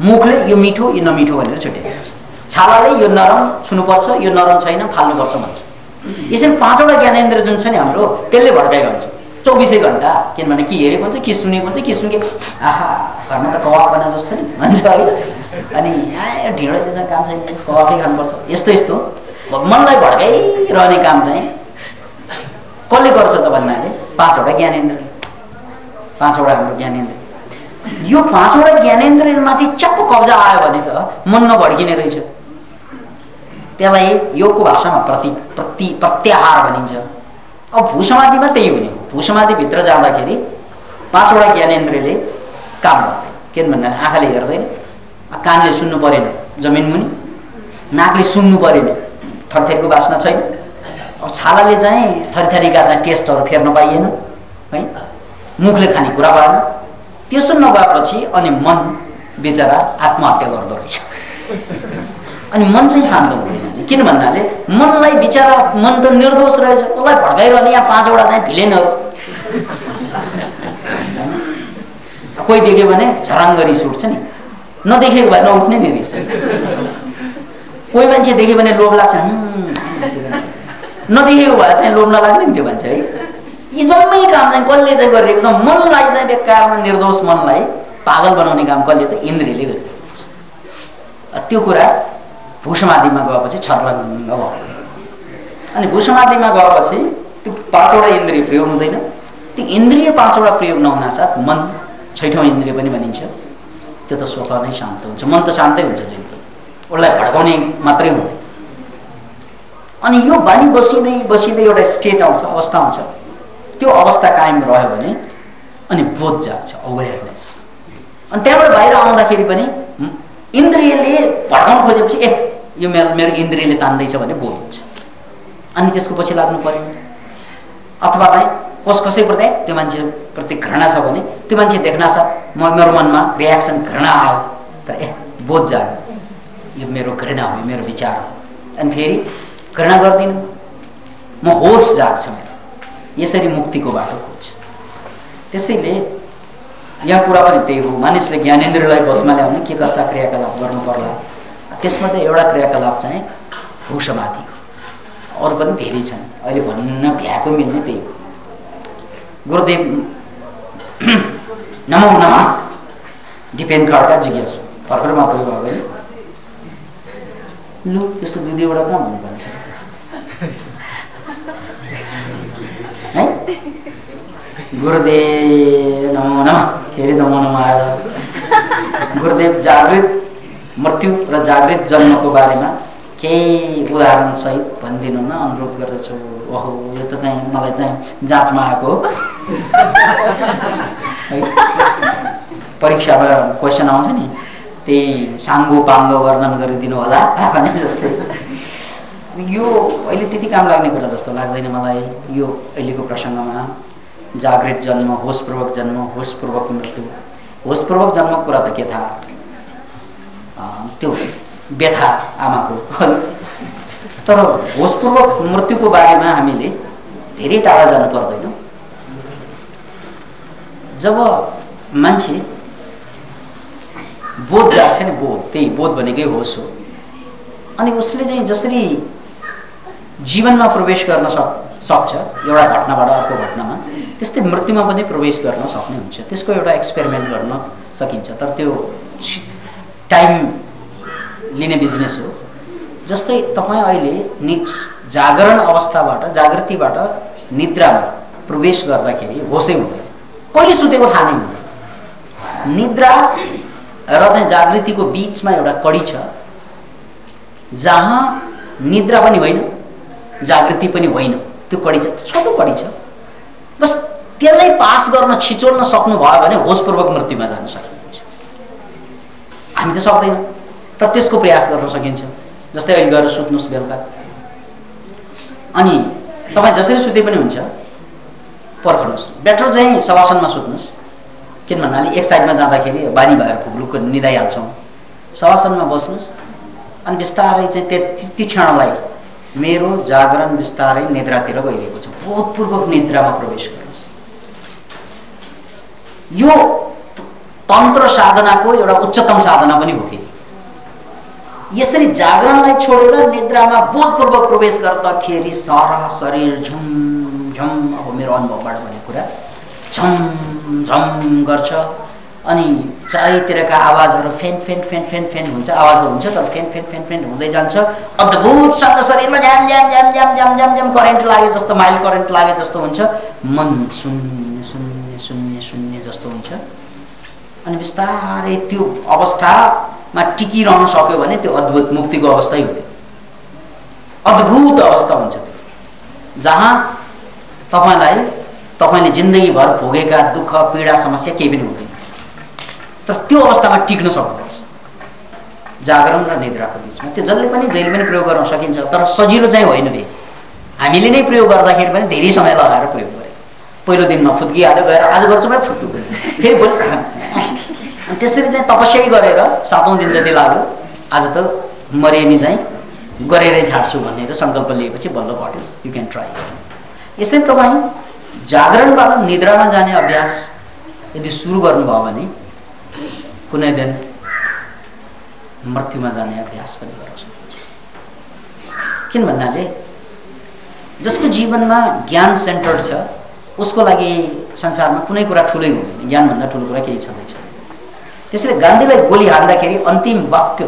मुखले यो मिठो यो नमिठो भनेर छुट्याउँछ। छालाले यो नरम छुनुपर्छ, यो नरम छैन फाल्नुपर्छ भन्छ। यसरी 5वटा ज्ञानेन्द्र जुन छ नि हाम्रो, त्यसले भड्काइरहन्छ 24 घण्टा। किनभने कि हेरेको हुन्छ, कि सुनेको हुन्छ, कि सुने आहा घरमा त कवाफ बना जस्तो नि भन्छ है। अनि ढिँडोले चाहिँ काम छैन, कवाफै खानुपर्छ। यस्तो मनलाई भड्काइरहने काम चाहिँ कसले गर्छ त भन्नाले 5वटा ज्ञानेन्द्र। 5वटा हाम्रो ज्ञानेन्द्र। यो 5वटा ज्ञानेन्द्रमाथि च्याप्प कब्जा आयो भने त मन नभड्किने रहेछ। त्यसलाई योगको भाषामा प्रत्याहार भनिन्छ। अब भूसमाधिमा त्यही हुने हो। भूसमाधिभित्र जाँदाखेरि 5वटा ज्ञानेन्द्रले काम गर्दैन। किन भन्नाले आँखाले हेर्दैन, कानले सुन्नु परेन, जमिन मुनि नाकले सुन्नु परेन, थरथरको बास्ना छैन, अब छालाले चाहिँ थरीथरीका चाहिँ टेस्टहरू फेर्न पाइएन है, मुखले खानेकुरा भएन। त्यसो नभएपछि अनि मन बिचरा आत्महत्या गर्दो रहेछ। अनि मन चाहिँ शान्त हुँदैन। किन भन्नाले मनलाई बिचरा मन त निर्दोष रहेछ, उसलाई भड्काइरहने यहाँ 5 वटा चाहिँ भिलेनहरू। कोही देख्यो भने झराङ गरी सुट्छ नि, नदेखेको भए नउठ्ने नि रहेछ। कोही मान्छे देख्यो भने लोभ लाग्छ, नदेखेको भए चाहिँ लोभ नलाग्ने नि त्यो मान्छे है। यी जम्मै काम चाहिँ कसले चाहिँ गरिरहेको छ? मनलाई चाहिँ बेकारमा निर्दोष मनलाई पागल बनाउने काम कसले त? इन्द्रियले गरिरहेको छ। त्यो कुरा भूसमाधिमा गएपछि छर्लङ्ग भयो। अनि भूसमाधिमा गएपछि त्यो 5 वटा इन्द्रिय प्रयोग हुँदैन। त्यो इन्द्रिय 5 वटा प्रयोग नहुनासाथ मन 6औं इन्द्रिय पनि भनिन्छ, त्यो त स्वतः नै शान्त हुन्छ। मन त शान्तै हुन्छ जहिले पनि, उसलाई भड्काउने मात्रै हुँदैन। अनि यो बानी बसिँदै बसिँदै एउटा स्टेट आउँछ, अवस्था हुन्छ। त्यो अवस्था कायम रह्यो भने अनि बोध जाग्छ, अवेयरनेस। अनि त्यहाँबाट बाहिर आउँदाखेरि पनि इन्द्रियले भड्काउन खोजेपछि ए यो मेरो इन्द्रियले तान्दैछ भने बोध हुन्छ। अनि त्यसको पछि लाग्नु पर्यो। अथवा चाहिँ कसैप्रति त्यो मान्छेप्रति घृणा छ भने त्यो मान्छे देख्नासाथ मेरो मनमा रियाक्सन घृणा आयो, तर ए बोध जाग्यो, यो मेरो घृणा हो, यो मेरो विचार हो। अनि फेरि घृणा गर्दिनँ, म होस जाग्छ मेरो। यसरी मुक्तिको बाटो खोज्छ। त्यसैले यहाँ कुरा पनि त्यही हो, मानिसले ज्ञानेन्द्रियलाई बसमा ल्याउने के कस्ता क्रियाकलाप गर्नु पर्ला। त्यसमध्ये एउटा क्रियाकलाप चाहिँ भूसमाधि, अरू पनि धेरै छन्, अहिले भन्न भ्याएको मिल्ने त्यही हो। गुरुदेव नमो नमः डिपेन खड्का जिज्ञासु भर्खर मात्रै भयो भने लु त्यस्तो 2-2 कहाँ भन्नुपर्छ है। गुरुदेव नमो नमः, फेरि नमो नमः आयो। गुरुदेव जागृत मृत्यु र जागृत जन्मको बारेमा केही उदाहरणसहित भनिदिनु न, अनुरोध गर्दछु। ओहो यो त चाहिँ मलाई चाहिँ जाँचमा आएको हो। परीक्षामा क्वेसन आउँछ नि, त्यही साङ्गो पाङ्गो वर्णन गरिदिनु होला भने जस्तै। यो अहिले त्यति काम लाग्ने कुरा जस्तो लाग्दैन मलाई। यो अहिलेको प्रसङ्गमा जागृत जन्म, होसपूर्वक जन्म, होसपूर्वक मृत्यु। होसपूर्वक जन्मको कुरा त के थाहा, त्यो व्यथा आमाको। तर होसपूर्वक मृत्युको बारेमा हामीले धेरै टाढा जानु पर्दैन। जब मान्छे बोध जाग्छ नि, बोध त्यही बोध भनेकै होस हो। अनि उसले चाहिँ जसरी जीवनमा प्रवेश गर्न सक्छ एउटा घटनाबाट अर्को घटनामा, त्यस्तै मृत्युमा पनि प्रवेश गर्न सक्ने हुन्छ। त्यसको एउटा एक्सपेरिमेन्ट गर्न सकिन्छ, तर त्यो टाइम लिने बिजनेस हो। जस्तै तपाईँ अहिले जागरण अवस्थाबाट, जागृतिबाट निद्रामा प्रवेश गर्दाखेरि होसै हुँदैन, कहिले सुतेको थाहा नै हुँदैन। निद्रा र चाहिँ जागृतिको बीचमा एउटा कडी छ, जहाँ निद्रा पनि होइन जागृति पनि होइन, त्यो कडी छ, छोटो कडी छ। बस त्यसलाई पास गर्न छिचोल्न सक्नु भयो भने होसपूर्वक मृत्युमा जान सकिन्छ। हामी त सक्दैनौँ, तर त्यसको प्रयास गर्न सकिन्छ। जस्तै अहिले गएर सुत्नुहोस् बेलुका, अनि तपाईँ जसरी सुते पनि हुन्छ, पर्खनुहोस्। बेटर चाहिँ शवासनमा सुत्नुहोस्। किन भन्नाले एक साइडमा जाँदाखेरि बानी भएर फुक्लुक्क निदाइहाल्छौँ। शवासनमा बस्नुहोस् अनि बिस्तारै चाहिँ त्यति क्षणलाई मेरो जागरण बिस्तारै निद्रातिर गइरहेको छ, बोधपूर्वक निद्रामा प्रवेश गर्नुहोस्। यो तन्त्र साधनाको एउटा उच्चतम साधना पनि हो। फेरि यसरी जागरणलाई छोडेर निद्रामा बोधपूर्वक प्रवेश गर्दाखेरि सारा शरीर झम झम, अब मेरो अनुभवबाट भन्ने कुरा, झम झम गर्छ। अनि चारैतिरका आवाजहरू fan fan fan fan fan हुन्छ। आवाज त हुन्छ तर फेन फेन फेन फेन हुँदै जान्छ। अद्भुतसँग शरीरमा झ्याम झ्याम झ्याम झ्याम झ्याम झ्याम झ्याम करेन्ट लागे जस्तो, माइल करेन्ट लागे जस्तो हुन्छ। मन शून्य शून्य शून्य शून्य जस्तो हुन्छ। अनि बिस्तारै त्यो अवस्थामा टिकिरहन सक्यो भने त्यो अद्भुत मुक्तिको अवस्थै हो। त्यो अद्भुत अवस्था हुन्छ त्यो, जहाँ तपाईँले जिन्दगीभर भोगेका दुःख पीडा समस्या केही पनि हुँदैन। तर त्यो अवस्थामा टिक्न सक्नुपर्छ जागरण र निद्राको बिचमा। त्यो जसले पनि जहिले पनि प्रयोग गर्न सकिन्छ, तर सजिलो चाहिँ होइन। हामीले नै प्रयोग गर्दाखेरि पनि धेरै समय लगाएर प्रयोग गरे। पहिलो दिनमा फुत्किहाल्यो, गएर आज गर्छु भने फुट्यो, फेरि भोलि त्यसरी चाहिँ तपस्या गरेर 7औं दिन जति लाग्यो, आज त मरे नि चाहिँ गरेरै छाड्छु भनेर सङ्कल्प लिएपछि बल्ल घट्यो। You can try. यसरी तपाईँ जागरणबाट निद्रामा जाने अभ्यास यदि सुरु गर्नुभयो भने कुनै दिन मृत्युमा जाने अभ्यास पनि गर्न सक्नुहुन्छ। किन भन्नाले जसको जीवनमा ज्ञान सेन्टर्ड छ उसको लागि संसारमा कुनै कुरा ठुलै हुँदैन, ज्ञानभन्दा ठुलो कुरा केही छँदैन। त्यसैले गान्धीलाई गोली हान्दाखेरि अन्तिम वाक्य,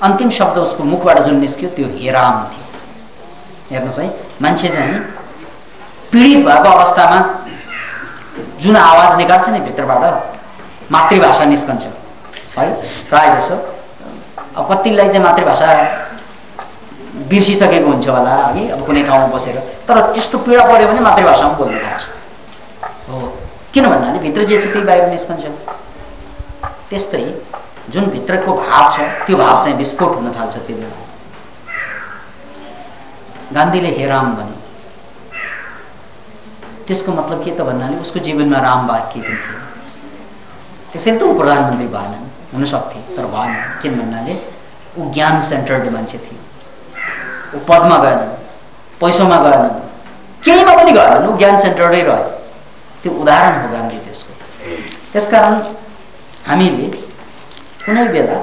अन्तिम शब्द उसको मुखबाट जुन निस्क्यो त्यो हे राम थियो। हेर्नुहोस् है, मान्छे चाहिँ पीडित भएको अवस्थामा जुन आवाज निकाल्छ नि भित्रबाट मातृभाषा निस्कन्छ है। प्रायः जसो अब कतिलाई चाहिँ मातृभाषा बिर्सिसकेको हुन्छ होला है, अब कुनै ठाउँमा बसेर, तर त्यस्तो पीडा पऱ्यो भने मातृभाषामा बोल्न थाल्छ हो। किन भन्नाले भित्र जे छ त्यही बाहिर निस्कन्छ। त्यस्तै जुन भित्रको भाव छ त्यो भाव चाहिँ विस्फोट हुन थाल्छ। त्यो बेला गान्धीले हे राम भन्यो, त्यसको मतलब के त भन्नाले उसको जीवनमा राम वाक्य पनि थियो। त्यसैले त ऊ प्रधानमन्त्री भएनन्, हुन सक्थे तर भएन। किन भन्नाले ऊ ज्ञान सेन्टर्ड मान्छे थियो। ऊ पदमा गएनन्, पैसामा गएनन्, केहीमा पनि गएनन्, ऊ ज्ञान सेन्टर्डै रह्यो। त्यो उदाहरण हो गान्धी त्यसको। त्यसकारण हामीले कुनै बेला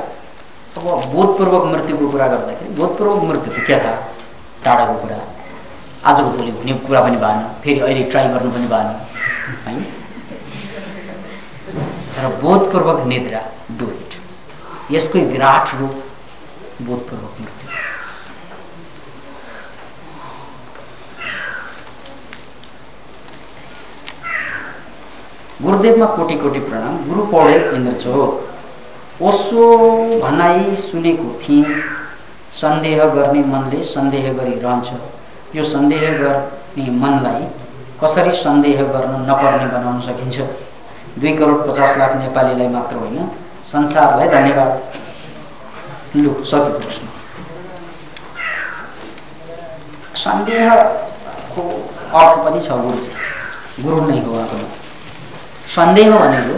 अब बोधपूर्वक मृत्युको कुरा गर्दाखेरि बोधपूर्वक मृत्यु त के था, टाढाको कुरा, आजको भोलि हुने कुरा पनि भएन, फेरि अहिले ट्राई गर्नु पनि भएन है। तर बोधपूर्वक निद्रा, डु इट। यसको विराट रूप बोधपूर्वक मृत्यु। गुरुदेवमा कोटि कोटि प्रणाम। गुरु पौडेल इन्द्रचोक। ओसो भनाइ सुनेको थिएँ, सन्देह गर्ने मनले सन्देह गरिरहन्छ। यो सन्देह गर्ने मनलाई कसरी सन्देह गर्न नपर्ने बनाउन सकिन्छ? 2,50,00,000 नेपालीलाई मात्र होइन संसारलाई धन्यवाद। लु सक्यो प्रश्न। सन्देहको अर्थ पनि छ, गुरु नै हो आफ्नो। सन्देह भनेको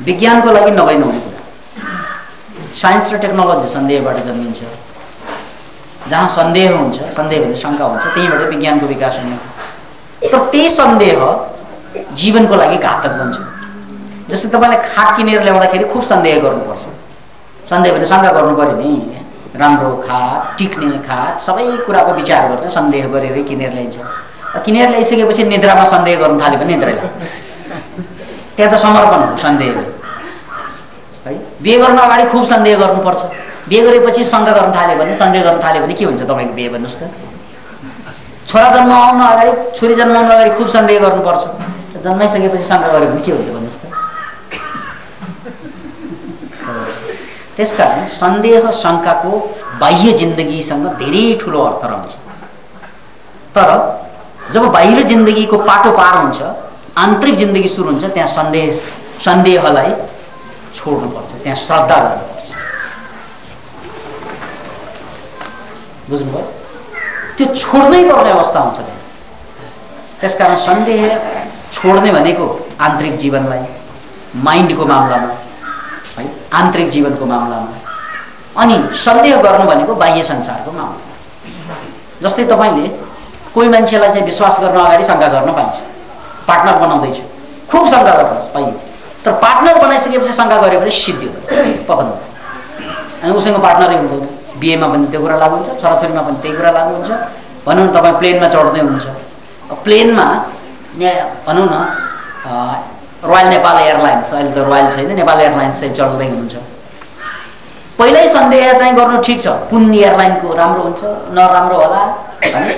विज्ञानको लागि नभई नहुने कुरा। साइन्स र टेक्नोलोजी सन्देहबाट जन्मिन्छ। जहाँ सन्देह हुन्छ, सन्देह भने शङ्का हुन्छ, त्यहीँबाट विज्ञानको विकास हुने। तर त्यही सन्देह जीवनको लागि घातक बन्छ। जस्तै तपाईँले खाट किनेर ल्याउँदाखेरि खुब सन्देह गर्नुपर्छ। सन्देह भने शङ्का गर्नु पऱ्यो नि, राम्रो खाट, टिक्ने खाट, सबै कुराको विचार गरेर सन्देह गरेरै किनेर ल्याइन्छ। किनेर ल्याइसकेपछि निद्रामा सन्देह गर्नु थाल्यो भने निद्रै लाग्छ। त्यहाँ त समर्पण हो सन्देह है। बिहे गर्न अगाडि खुब सन्देह गर्नुपर्छ। बिहे गरेपछि शङ्का गर्न थाल्यो भने, सन्देह गर्न थाल्यो भने के हुन्छ तपाईँको बिहे? भन्नुहोस् त। छोरा जन्माउनु अगाडि, छोरी जन्माउनु अगाडि खुब सन्देह गर्नुपर्छ। जन्माइसकेपछि शङ्का गऱ्यो भने के हुन्छ भन्नुहोस् त। त्यसकारण सन्देह शङ्काको बाह्य जिन्दगीसँग धेरै ठुलो अर्थ रहन्छ। तर जब बाहिर जिन्दगीको पाटो पार हुन्छ, आन्तरिक जिन्दगी सुरु हुन्छ, त्यहाँ सन्देहलाई छोड्नुपर्छ, त्यहाँ श्रद्धा गर्नुपर्छ। बुझ्नुभयो? त्यो छोड्नै पर्ने अवस्था हुन्छ त्यहाँ। त्यसकारण सन्देह छोड्ने भनेको आन्तरिक जीवनलाई, माइन्डको मामलामा है, आन्तरिक जीवनको मामलामा, अनि सन्देह गर्नु भनेको बाह्य संसारको मामला। जस्तै तपाईँले कोही मान्छेलाई चाहिँ विश्वास गर्न अगाडि शङ्का गर्न पाइन्छ। पार्टनर बनाउँदैछु, खुब शङ्का गर्नुहोस् पाइयो। तर पार्टनर बनाइसकेपछि शङ्का गऱ्यो भने सिद्धियो पतन। अनि उसँग पार्टनरै हुँदैन। बिहेमा पनि त्यो कुरा लागु हुन्छ, छोराछोरीमा पनि त्यही कुरा लागु हुन्छ। भनौँ न तपाईँ प्लेनमा चढ्दै हुनुहुन्छ, प्लेनमा भनौँ न रोयल नेपाल एयरलाइन्स, अहिले त रोयल छैन, नेपाल एयरलाइन्स चाहिँ चल्दै हुनुहुन्छ। पहिल्यै सन्देह चाहिँ गर्नु ठिक छ, कुन एयरलाइनको राम्रो हुन्छ नराम्रो होला भने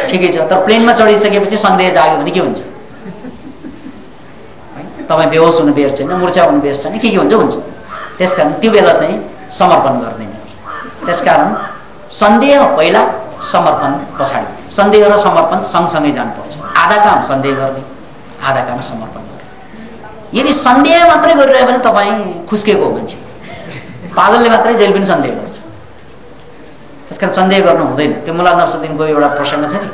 ठिकै छ। तर प्लेनमा चढिसकेपछि सन्देह जाग्यो भने के हुन्छ? तपाईँ बेहोस हुने बेर छैन, मुर्छा हुने बेर छैन, के हुन्छ हुन्छ। त्यसकारण त्यो बेला चाहिँ समर्पण गर्दैन। त्यसकारण सन्देह पहिला, समर्पण पछाडि। सन्देह र समर्पण सँगसँगै जानुपर्छ। आधा काम सन्देह गर्ने, आधा काम समर्पण गर्ने। यदि सन्देह मात्रै गरिरह्यो भने तपाईँ खुस्केको हो मान्छे। पागलले मात्रै जहिले पनि सन्देह गर्छ। त्यसकारण सन्देह गर्नु हुँदैन। त्यो मुला नर्सदिनको एउटा प्रसङ्ग छ नि,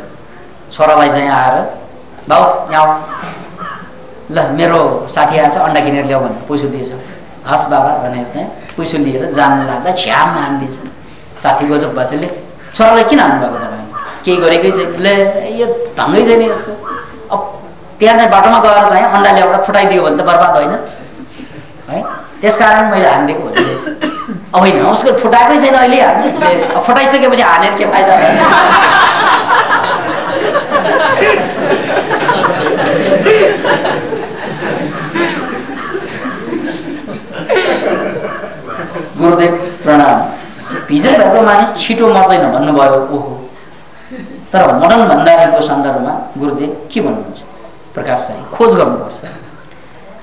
छोरालाई चाहिँ आएर बाउ यहाँ ल मेरो साथी आएछ अन्डा किनेर ल्याऊ भनेर पैसा दिएछ। हस् बाबा भनेर चाहिँ पैसा लिएर जान लाग्दा छ्याम हानिदिएछ। साथी गजब बाछेले छोरालाई किन हान्नुभएको तपाईँले? केही गरेकै चाहिँ ले यो ढङ्गै छैन यसको। अब त्यहाँ चाहिँ बाटोमा गएर चाहिँ अन्डा ल्याएर फुटाइदियो भने त बर्बाद होइन है, त्यसकारण मैले हानिदिएको भन्छु। अब होइन उसको फुटाएकै छैन अहिले हान्ने, फुटाइसकेपछि हानेर के फाइदा हुन्छ? गुरुदेव प्रणाम। भिजन भएको मानिस छिटो मर्दैन भन्नुभयो। ओहो, तर मदन भण्डारीको सन्दर्भमा गुरुदेव के भन्नुहुन्छ? प्रकाश चाहिँ खोज गर्नुपर्छ।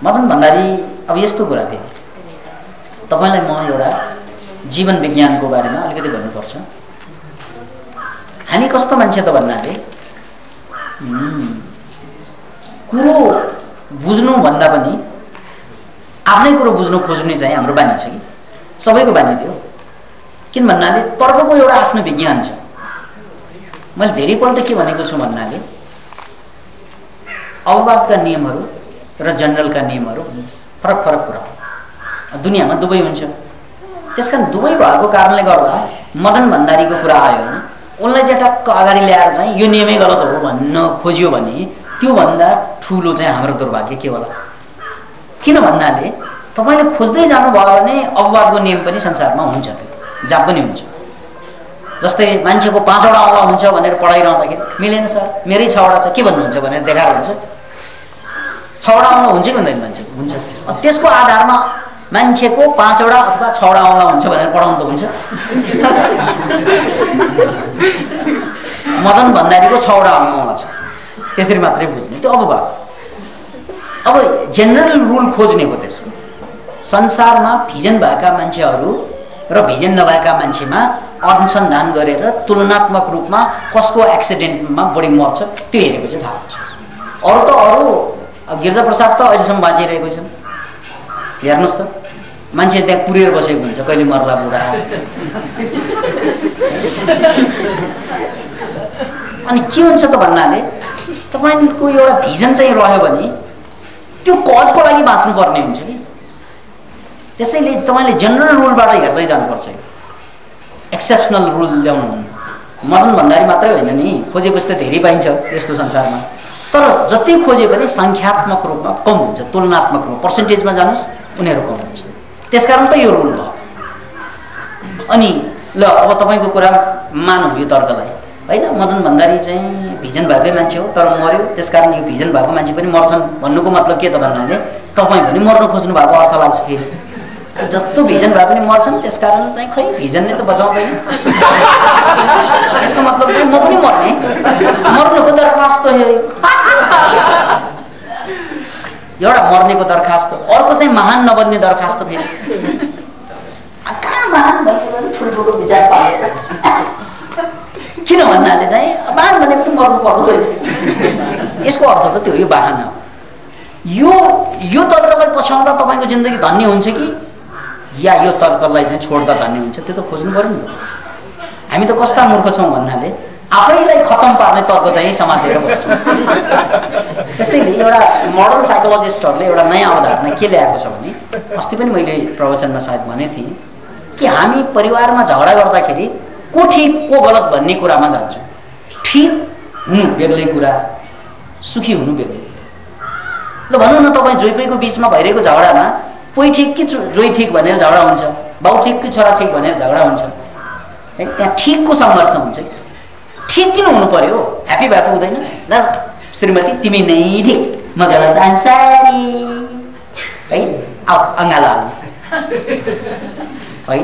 मदन भण्डारी अब यस्तो कुरा फेरि तपाईँलाई म एउटा जीवन विज्ञानको बारेमा अलिकति भन्नुपर्छ। हामी कस्तो मान्छे त भन्नाले कुरो बुझ्नुभन्दा पनि आफ्नै कुरो बुझ्नु खोज्ने चाहिँ हाम्रो बानी छ कि सबैको बानी थियो। किन भन्नाले तर्कको एउटा आफ्नो विज्ञान छ। मैले धेरैपल्ट के भनेको छु भन्नाले अववादका नियमहरू र जनरलका नियमहरू फरक फरक कुरा हो। दुनियाँमा दुवै हुन्छ। त्यसकारण दुवै भएको कारणले गर्दा मदन भण्डारीको कुरा आयो भने उनलाई चाहिँ टक्क अगाडि ल्याएर चाहिँ यो नियमै गलत हो भन्न खोज्यो भने त्योभन्दा ठुलो चाहिँ हाम्रो दुर्भाग्य के होला? किन भन्नाले तपाईँले खोज्दै जानुभयो भने अपवादको नियम पनि संसारमा हुन्छ, जहाँ पनि हुन्छ। जस्तै मान्छेको 5 वटा औँला हुन्छ भनेर पढाइरहँदाखेरि मिलेन सर मेरै 6 वटा छ के भन्नुहुन्छ भनेर देखाएर हुन्छ। 6 वटा औँला हुन्छ कि हुँदैन? मान्छेको हुन्छ। त्यसको आधारमा मान्छेको 5 वटा अथवा 6 वटा औँला हुन्छ भनेर पढाउनु त हुन्छ। मदन भण्डारीको 6 वटा औँला छ त्यसरी मात्रै बुझ्ने त्यो अपवाद। अब जेनरल रुल खोज्ने हो त्यसको। संसारमा भिजन भएका मान्छेहरू र भिजन नभएका मान्छेमा अनुसन्धान गरेर तुलनात्मक रूपमा कसको एक्सिडेन्टमा बढी मर्छ त्यो हेरेपछि थाहा हुन्छ। अरू त अरू गिरिजा प्रसाद त अहिलेसम्म बाँचिरहेको छन्। हेर्नुहोस् त मान्छे त्यहाँ कुरेर बसेको हुन्छ कहिले मर्ला बुढा। अनि के हुन्छ त भन्नाले तपाईँको एउटा भिजन चाहिँ रह्यो भने त्यो कजको लागि बाँच्नु पर्ने हुन्छ कि। त्यसैले तपाईँले जनरल रुलबाट हेर्दै जानुपर्छ। एक्सेप्सनल रुल ल्याउनु हुन्न। मदन भण्डारी मात्रै होइन नि, खोजेपछि त धेरै पाइन्छ यस्तो संसारमा। तर जति खोजे पनि सङ्ख्यात्मक रूपमा कम हुन्छ, तुलनात्मक रूपमा पर्सेन्टेजमा जानुहोस् उनीहरू कम हुन्छ। त्यसकारण त यो रुल भयो। अनि ल अब तपाईँको कुरा मानौँ यो तर्कलाई होइन, मदन भण्डारी चाहिँ भिजन भएकै मान्छे हो तर मर्यो त्यसकारण यो भिजन भएको मान्छे पनि मर्छन् भन्नुको मतलब के त भन्नाले तपाईँ पनि मर्न खोज्नु भएको अर्थ लाग्छ। फेरि जस्तो भिजन भए पनि मर्छन् त्यसकारण चाहिँ खै भिजनले त बचाउँदैन। यसको मतलब चाहिँ म पनि मर्ने, मर्नुको दरखास्त एउटा मर्नेको दरखास्त, अर्को चाहिँ महान नबन्ने दरखास्त। फेरि कहाँ महान भन्ने ठुल्ठुलो विचार पायो। किन भन्नाले चाहिँ महान भने पनि मर्नु पर्दो रहेछ। यसको अर्थ त त्यो यो बहाना हो। यो तर्कलाई पछ्याउँदा तपाईँको जिन्दगी धन्य हुन्छ कि या यो तर्कलाई चाहिँ छोड्दा धन्य हुन्छ त्यो त खोज्नु पर्यो नि त। हामी त कस्ता मूर्ख छौँ भन्नाले आफैलाई खतम पार्ने तर्क चाहिँ समातेर बस्छौँ। त्यसैले एउटा मोडर्न साइकोलोजिस्टहरूले एउटा नयाँ अवधारणा के ल्याएको छ भने अस्ति पनि मैले प्रवचनमा सायद भनेको थिएँ कि हामी परिवारमा झगडा गर्दाखेरि को ठिक को गलत भन्ने कुरामा जान्छौँ। ठिक हुनु बेग्लै कुरा, सुखी हुनु बेग्लै। ल भनौँ न तपाईँ जोइफैको बिचमा भइरहेको झगडामा कोही ठिक कि जोइ ठिक भनेर झगडा हुन्छ, बाउ ठिक कि छोरा ठिक भनेर झगडा हुन्छ है। त्यहाँ ठिकको सङ्घर्ष हुन्छ। ठिक किन हुनु पर्यो? ह्याप्पी भए पो हुँदैन? ल श्रीमती तिमी नै ठिक, म गलत, आइम सरी है, आऊ अँगालो हाल्नु है।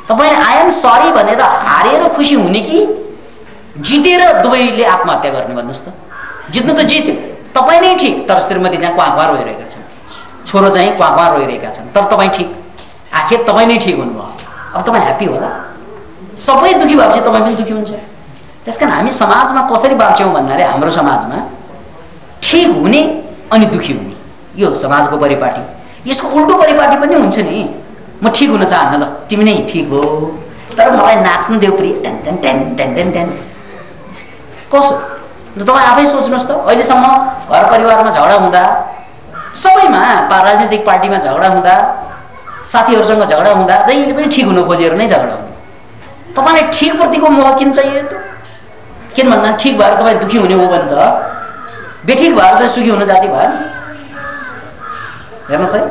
तपाईँले आइएम सरी भनेर हारेर खुसी हुने कि जितेर दुवैले आत्महत्या गर्ने? भन्नुहोस् त। जित्नु त जित्यो, तपाईँ नै ठिक तर श्रीमती चाहिँ क्वाँ क्वाँ रोइरहेका छन्, छोरो चाहिँ क्वाँ क्वाँ रोइरहेका छन् तर तपाईँ ठिक। आखिर तपाईँ नै ठिक हुनुभयो। अब तपाईँ ह्याप्पी होला? सबै दुःखी भएपछि तपाईँ पनि दुःखी हुन्छ। त्यसकारण हामी समाजमा कसरी बाँच्यौँ भन्नाले हाम्रो समाजमा ठिक हुने अनि दुःखी हुने यो समाजको परिपाटी। यसको उल्टो परिपाटी पनि हुन्छ नि। म ठिक हुन चाहन्न, ल तिमी नै ठिक हो तर मलाई नाच्नु देऊ प्रिय, ten ten ten ten ten ten. कसो तपाईँ आफै सोच्नुहोस् त, अहिलेसम्म घर परिवारमा झगडा हुँदा, सबैमा राजनीतिक पार्टीमा झगडा हुँदा, साथीहरूसँग झगडा हुँदा जहिले पनि ठिक हुन खोजेर नै झगडा हुने। तपाईँलाई ठिकप्रतिको मोह किन चाहियो त? किन भन्दा ठिक भएर तपाईँ दुखी हुने हो भने त बेठिक भएर चाहिँ सुखी हुन जाति भएन। हेर्नुहोस् है,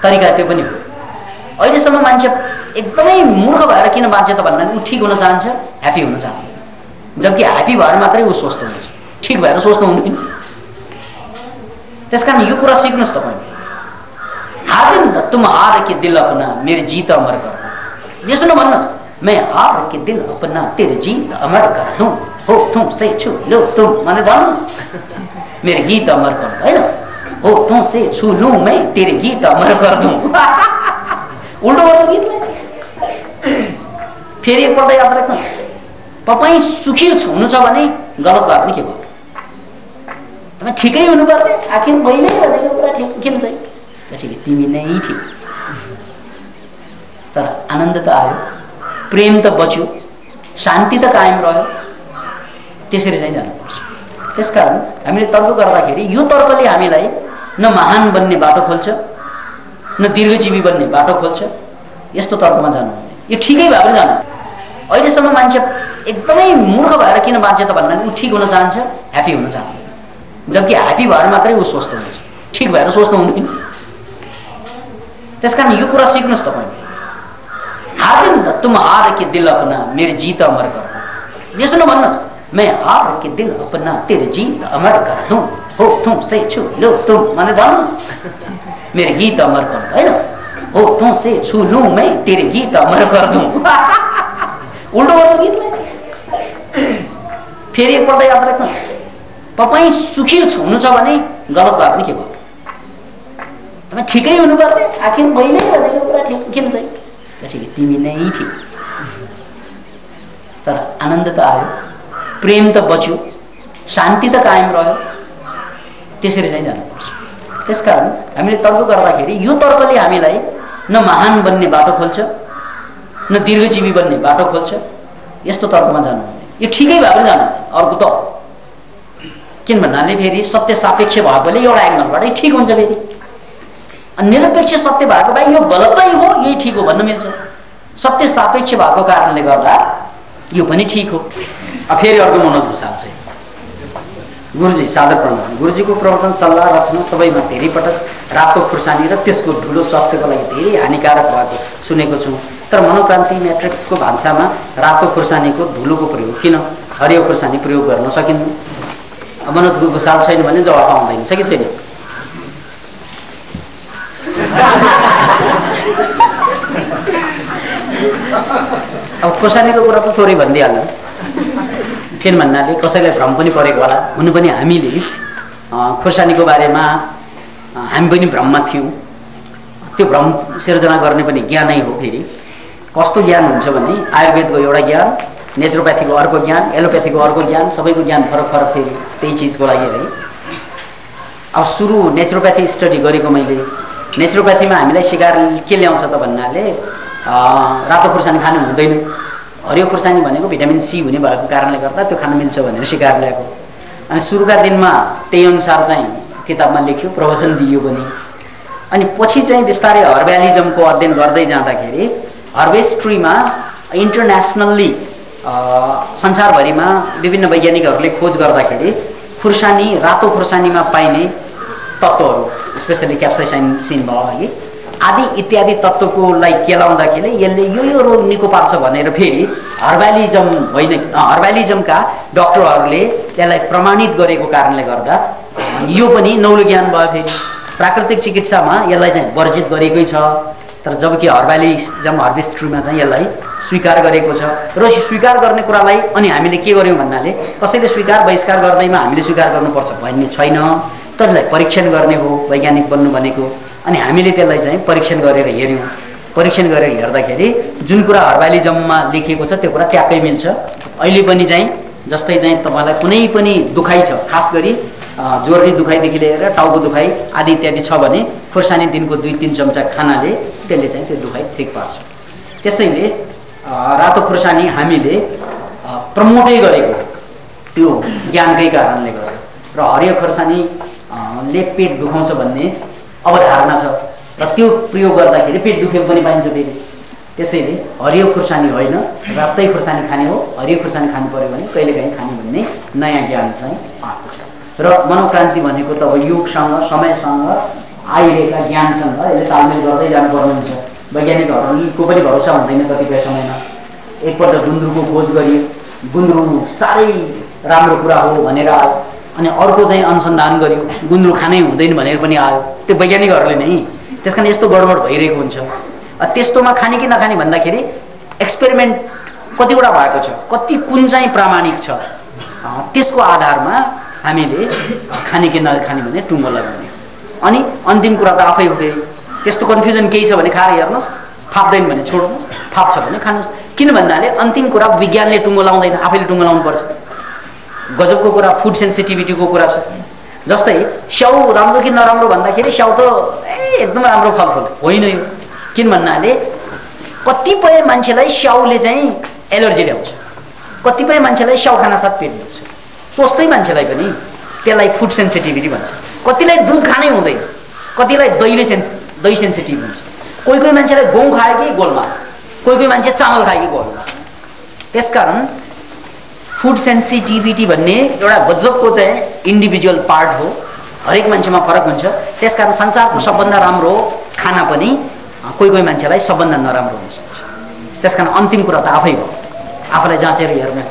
तरिका त्यो पनि हो। अहिलेसम्म मान्छे एकदमै मूर्ख भएर किन बाँच्यो त भन्दा ऊ ठिक हुन चाहन्छ, ह्याप्पी हुन चाहन्छ। जबकि ह्याप्पी भएर मात्रै ऊ स्वस्थ हुन्छ, ठिक भएर स्वस्थ हुँदैन। त्यसकारण यो कुरा सिक्नुहोस् तपाईँ। हार दिन तुम हार के दिल अपना मेरी जीत अमर कर दूं। ये सुनो भन्नुहोस्, मैं हार के दिल अपना तेरी जीत अमर कर दूं, होठों से छू लो तुम, माने भन्नु मेरे गीत अमर कर दो, हैन? होठों से छू लूं मैं तेरे गीत अमर कर दूं। उल्टो गर्नु गीतलाई। फेरि एकपल्ट याद राख्नुहोस्, तपाईँ सुखी हुनु छ भने गलत भए पनि के भयो? तपाईँ ठिकै हुनुपर्ने, आखिर मैले भनेको कुरा ठिक किन चाहिँ? ठिक है, तिमी नै ठिक। तर आनन्द त आयो, प्रेम त बच्यो, शान्ति त कायम रह्यो। त्यसरी चाहिँ जानुपर्छ। त्यसकारण हामीले तर्क गर्दाखेरि यो तर्कले हामीलाई न महान बन्ने बाटो खोल्छ, न दीर्घजीवी बन्ने बाटो खोल्छ। यस्तो तर्कमा जानु हुँदैन, यो ठिकै भएर जानु। अहिलेसम्म मान्छे एकदमै मूर्ख भएर किन बाँच्यो त भन्दा ऊ ठिक हुन चाहन्छ, ह्याप्पी हुन चाहन्छ। जबकि ह्याप्पी भएर मात्रै ऊ स्वस्थ हुन्छ, ठिक भएर स्वस्थ हुँदैन। त्यसकारण यो कुरा सिक्नुहोस् तपाईँ। हार दिन तुम हार के दिल अपना मेरी जीत अमर कर दूं। ये सुनो भन्नुहोस्, मैं हार के दिल अपना तेरी जीत अमर कर दूं, होठों से छू लो तुम, माने भन्नु मेरे गीत अमर कर दो, हैन? होठों से छू लूं मैं तेरे गीत अमर कर दूं। उल्टो गर्नु गीतलाई। फेरि एकपल्ट याद राख्नुहोस्, तपाईँ सुखी हुनु छ भने गलत भए पनि के भयो? तपाईँ ठिकै हुनुपर्ने, आखिर मैले भनेको कुरा ठिक किन चाहिँ? ठिक है, तिमी नै ठिक। तर आनन्द त आयो, प्रेम त बच्यो, शान्ति त कायम रह्यो। त्यसरी चाहिँ जानुपर्छ। त्यसकारण हामीले तर्क गर्दाखेरि यो तर्कले हामीलाई न महान बन्ने बाटो खोल्छ, न दीर्घजीवी बन्ने बाटो खोल्छ। यस्तो तर्कमा जानु हुँदैन, यो ठिकै भएर जानु। अर्को त किन भन्नाले फेरि सत्य सापेक्ष भएकोले एउटा एङ्गलबाटै ठिक हुन्छ, फेरि निरपेक्ष सत्य भएको भए यो गलतै हो यही ठिक हो भन्न मिल्छ। सत्य सापेक्ष भएको कारणले गर्दा यो पनि ठिक हो। फेरि अर्को मनोज भुसाल चाहिँ गुरुजी सादर प्रणाम। गुरुजीको प्रवचन सल्लाह रचना सबैमा धेरै पटक रातो खुर्सानी र त्यसको धुलो स्वास्थ्यको लागि धेरै हानिकारक भएको सुनेको छु। तर मनोक्रान्ति म्याट्रिक्सको भान्सामा रातो खुर्सानीको धुलोको प्रयोग किन, हरियो खुर्सानी प्रयोग गर्न सकिन्न? मनोज भुसाल छैन भने जवाफ आउँदैन, छ कि छैन? अब खुर्सानीको कुरा त थोरै भनिदिइहाल्नु। किन भन्नाले कसैलाई भ्रम पनि परेको होला, हुनु पनि हामीले खुर्सानीको बारेमा हामी पनि भ्रममा थियौँ। त्यो भ्रम सिर्जना गर्ने पनि ज्ञानै हो। फेरि कस्तो ज्ञान हुन्छ भने आयुर्वेदको एउटा ज्ञान, नेचुरोप्याथीको अर्को ज्ञान, एलोप्याथीको अर्को ज्ञान, सबैको ज्ञान फरक फरक फेरि त्यही चिजको लागि है। अब सुरु नेचुरोप्याथी स्टडी गरेको मैले। नेचुरोप्याथीमा हामीलाई सिकार के ल्याउँछ त भन्नाले रातो खुर्सानी खानु हुँदैन, हरियो खुर्सानी भनेको भिटामिन सी हुने भएको कारणले गर्दा त्यो खान मिल्छ भनेर सिकार ल्याएको। अनि सुरुका दिनमा त्यही अनुसार चाहिँ किताबमा लेख्यो, प्रवचन दिइयो पनि। अनि पछि चाहिँ बिस्तारै हर्बालिजमको अध्ययन गर्दै जाँदाखेरि हर्बेस्ट्रीमा इन्टरनेसनल्ली संसारभरिमा विभिन्न वैज्ञानिकहरूले खोज गर्दाखेरि खुर्सानी, रातो खुर्सानीमा पाइने तत्त्वहरू स्पेसली क्याप्साइसिन भयो है आदि इत्यादि तत्त्वकोलाई केलाउँदाखेरि यसले यो रोग निको पार्छ भनेर फेरि हर्बालिजम होइन, हर्बालिजमका डक्टरहरूले यसलाई प्रमाणित गरेको कारणले गर्दा यो पनि नौलो ज्ञान भयो। फेरि प्राकृतिक चिकित्सामा यसलाई चाहिँ वर्जित गरेकै छ, तर जबकि हर्बालिजम हर्बेस्ट्रीमा चाहिँ यसलाई स्वीकार गरेको छ। र स्वीकार गर्ने कुरालाई अनि हामीले के गर्यौँ भन्नाले कसैले स्वीकार बहिष्कार गर्दैमा हामीले स्वीकार गर्नुपर्छ भन्ने छैन, तर यसलाई परीक्षण गर्ने हो वैज्ञानिक बन्नु भनेको। अनि हामीले त्यसलाई चाहिँ परीक्षण गरेर हेऱ्यौँ। परीक्षण गरेर हेर्दाखेरि जुन कुरा हर्बालिजममा लेखिएको छ त्यो कुरा ट्याक्कै मिल्छ। अहिले पनि चाहिँ जस्तै चाहिँ तपाईँलाई कुनै पनि दुखाइ छ, खास गरी जोर्नी दुखाइदेखि लिएर टाउको दुखाइ आदि इत्यादि छ भने खुर्सानी दिनको 2-3 चम्चा खानाले त्यसले चाहिँ त्यो दुखाइ ठिक पार्छ। त्यसैले रातो खुर्सानी हामीले प्रमोटै गरेको त्यो ज्ञानकै कारणले गर्दा। र हरियो खोर्सानीले पेट दुखाउँछ भन्ने अवधारणा छ र त्यो प्रयोग गर्दाखेरि पेट दुखेको पनि पाइन्छ फेरि। त्यसैले हरियो खुर्सानी होइन, रातै खुर्सानी खाने हो, हरियो खुर्सानी खानु पऱ्यो भने कहिलेकाहीँ खाने भन्ने नयाँ ज्ञान चाहिँ आएको छ। र मनोक्रान्ति भनेको त अब युगसँग समयसँग आइरहेका ज्ञानसँग यसले तालमेल गर्दै जानुपर्ने हुन्छ। वैज्ञानिकहरूको पनि भरोसा हुँदैन कतिपय समयमा। एकपल्ट गुन्द्रुकको खोज गरियो, गुन्द्रुक साह्रै राम्रो कुरा हो भनेर आयो, अनि अर्को चाहिँ अनुसन्धान गरियो, गुन्द्रुक खानै हुँदैन भनेर पनि आयो, त्यो वैज्ञानिकहरूले नै। त्यस कारण यस्तो गडबड भइरहेको हुन्छ। त्यस्तोमा खाने कि नखाने भन्दाखेरि एक्सपेरिमेन्ट कतिवटा भएको छ, कति कुन चाहिँ प्रामाणिक छ, त्यसको आधारमा हामीले खाने कि नखाने भने टुङ्गो लगाउने। अनि अन्तिम कुरा त आफै हो फेरि। त्यस्तो कन्फ्युजन केही छ भने खाएर हेर्नुहोस्, फाप्दैन भने छोड्नुहोस्, फाप्छ भने खानुहोस्। किन भन्नाले अन्तिम कुरा विज्ञानले टुङ्गो लाउँदैन, आफैले टुङ्गो लाउनुपर्छ। गजबको कुरा फुड सेन्सिटिभिटीको कुरा छ। जस्तै स्याउ राम्रो कि नराम्रो भन्दाखेरि स्याउ त एकदम राम्रो फलफुल होइन यो। किन भन्नाले कतिपय मान्छेलाई स्याउले चाहिँ एलर्जी ल्याउँछ, कतिपय मान्छेलाई स्याउ खानासाथ पेट दुख्छ, स्वस्थै मान्छेलाई पनि त्यसलाई फुड सेन्सिटिभिटी भन्छ। कतिलाई दुध खानै हुँदैन, कतिलाई दही सेन्सिटिभ हुन्छ, कोही कोही मान्छेलाई गहुँ खायो कि गोलमा, कोही कोही मान्छे चामल खायो कि गोलमा। त्यसकारण फुड सेन्सिटिभिटी भन्ने एउटा गजबको चाहिँ इन्डिभिजुअल पार्ट हो, हरेक मान्छेमा फरक हुन्छ। त्यसकारण संसारको सबभन्दा राम्रो खाना पनि कोही कोही मान्छेलाई सबभन्दा नराम्रो हुन सक्छ। त्यसकारण अन्तिम कुरा त आफै हो, आफूलाई जाँचेर हेर्नु।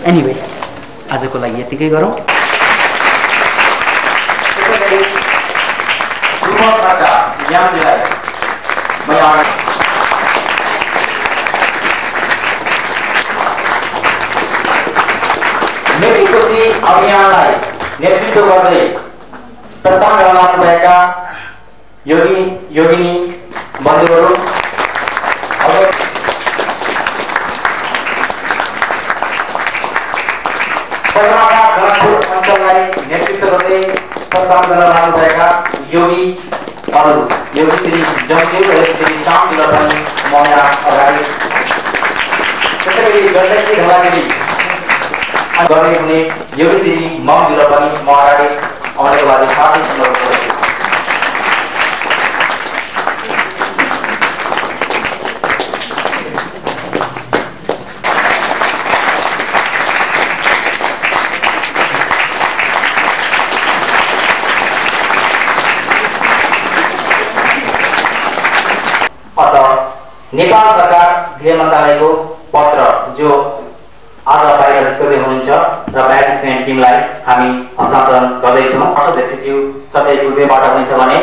एनिवे आजको लागि यतिकै गरौँ। मेरीकोशी अभियानलाई नेतृत्व गर्दै प्रस्थान गर्न लाग्नुभएका योगिनी बन्धुहरू, अञ्चललाई नेतृत्व गर्दै प्रस्थान गर्न लाग्नुभएका योगीहरू, योगी श्री जमदेव र श्री श्याम दिलपनी महोदय अगाडि, त्यसैगरी गण्डकी ढलागिरी गर्ने हुने योगी श्री मम दिलपनी महोदय आउनको लागि हार्दिक अनुरोध गर्छु। नेपाल सरकार गृह मन्त्रालयको पत्र जो आज बाहिर निस्कँदै हुनुहुन्छ र ब्याटिसम्यान टिमलाई हामी हस्तान्तरण गर्दैछौँ। अध्यक्षज्यू सधैँ हृदयबाट हुन्छ भने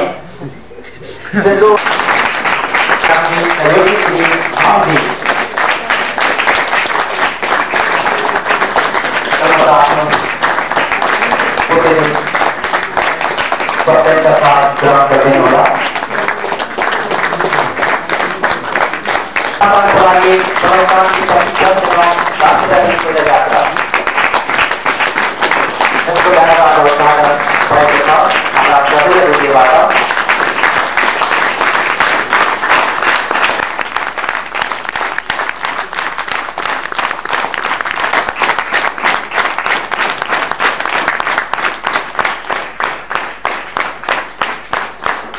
होला।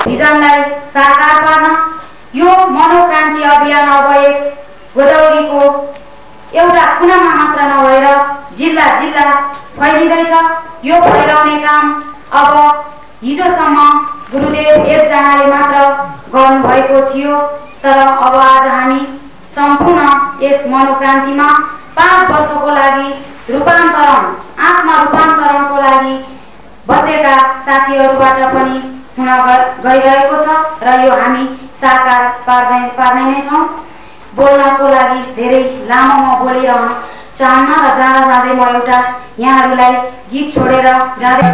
भिजनलाई साकार पार्न यो मनोक्रान्ति अभियान अब एक गोदावरीको एउटा कुनामा मात्र नभएर जिल्ला जिल्ला फैलिँदैछ। यो फैलाउने काम अब हिजोसम्म गुरुदेव एकजनाले मात्र गर्नुभएको थियो, तर अब आज हामी सम्पूर्ण यस मनोक्रान्तिमा 5 वर्षको लागि आत्मा रूपान्तरणको लागि बसेका साथीहरूबाट पनि हुन गइरहेको छ र यो हामी साकार पार्दै नै छौँ। बोल्नको लागि धेरै लामो म बोलिरहन चाहन्न र जाँदै म एउटा यहाँहरूलाई गीत छोडेर जाँदै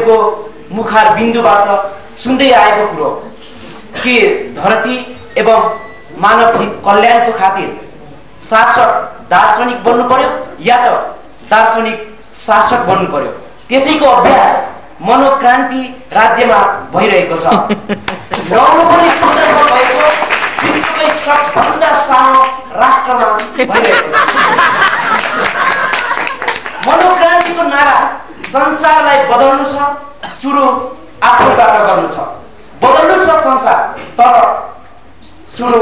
गुरुदेवको मुखार बिन्दुबाट सुन्दै आएको कुरो कि धरती एवं मानव हित कल्याणको खातिर शासक दार्शनिक बन्नु पर्यो या त दार्शनिक शासक बन्नु पर्यो। त्यसैको अभ्यास मनोक्रान्ति राज्यमा भइरहेको छ। नौवने सन्दर्भ भएको विश्वकै सबभन्दा सानो राष्ट्रमा भइरहेको छ। मनोक्रान्तिको नारा संसारलाई बदल्नु छ, सुरु आफैबाट गर्नु छ। बदल्नु छ संसार, तर सुरु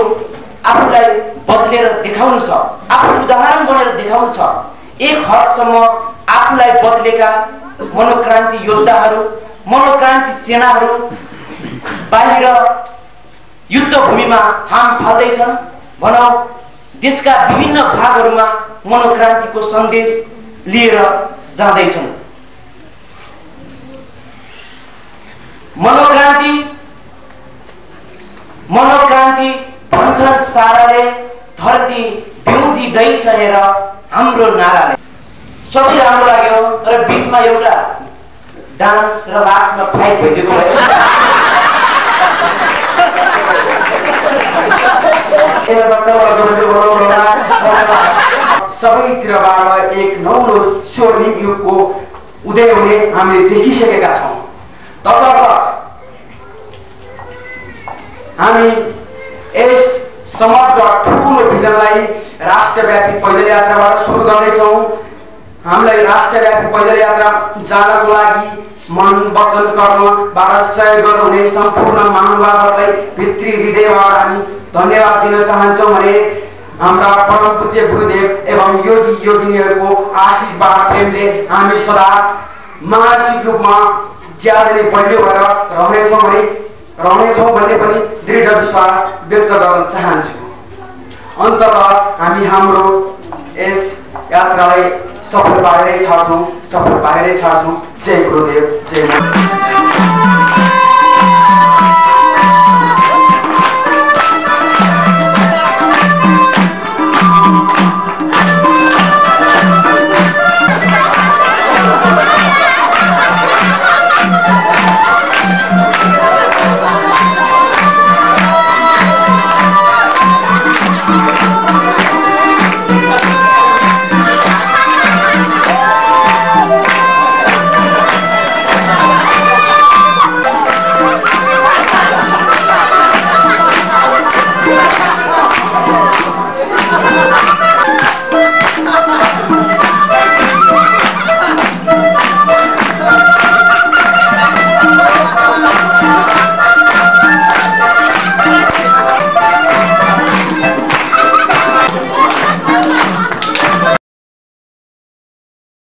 आफूलाई बदलेर देखाउनु छ, आफू उदाहरण बनेर देखाउनु छ। एक हदसम्म आफूलाई बदलेका मनोक्रान्ति योद्धाहरू, मनोक्रान्ति सेनाहरू बाहिर युद्धभूमिमा हाम फाल्दैछन्। भनौँ देशका विभिन्न भागहरूमा मनोक्रान्तिको सन्देश लिएर जाँदैछन्। मनोक्रान्ति भन्छन् साराले, धरती बिउजिँदैछ हेर हाम्रो नाराले। सबै राम्रो लाग्यो, तर बीचमा एउटा डान्स र लास्टमा फाइट भइदिएको भयो। सबैतिरबाट एक नौलो स्वर्णिम युगको उदय हुने हामीले देखिसकेका छौँ। तसर्थ हामी यस समग्र ठुलो भिजनलाई राष्ट्रव्यापी पैदल यात्राबाट सुरु गर्दैछौँ। हामीलाई राष्ट्रव्यापी पैदल यात्रा जानको लागि मन वचन कर्मबाट सहयोग गर्नुहुने सम्पूर्ण महानुभावहरूलाई भित्री हृदयबाट हामी धन्यवाद दिन चाहन्छौँ भने हाम्रा परम पूज्य गुरुदेव एवं योगी योगिनीहरूको आशीषबाट प्रेमले हामी सदा मानसिक रूपमा ज्यादा नै बलियो भएर रहनेछौँ भन्ने पनि दृढ विश्वास व्यक्त गर्न चाहन्छु। अन्ततः हामी हाम्रो यस यात्रालाई सफल पारेरै छाड्छौँ। जय गुरुदेव, जय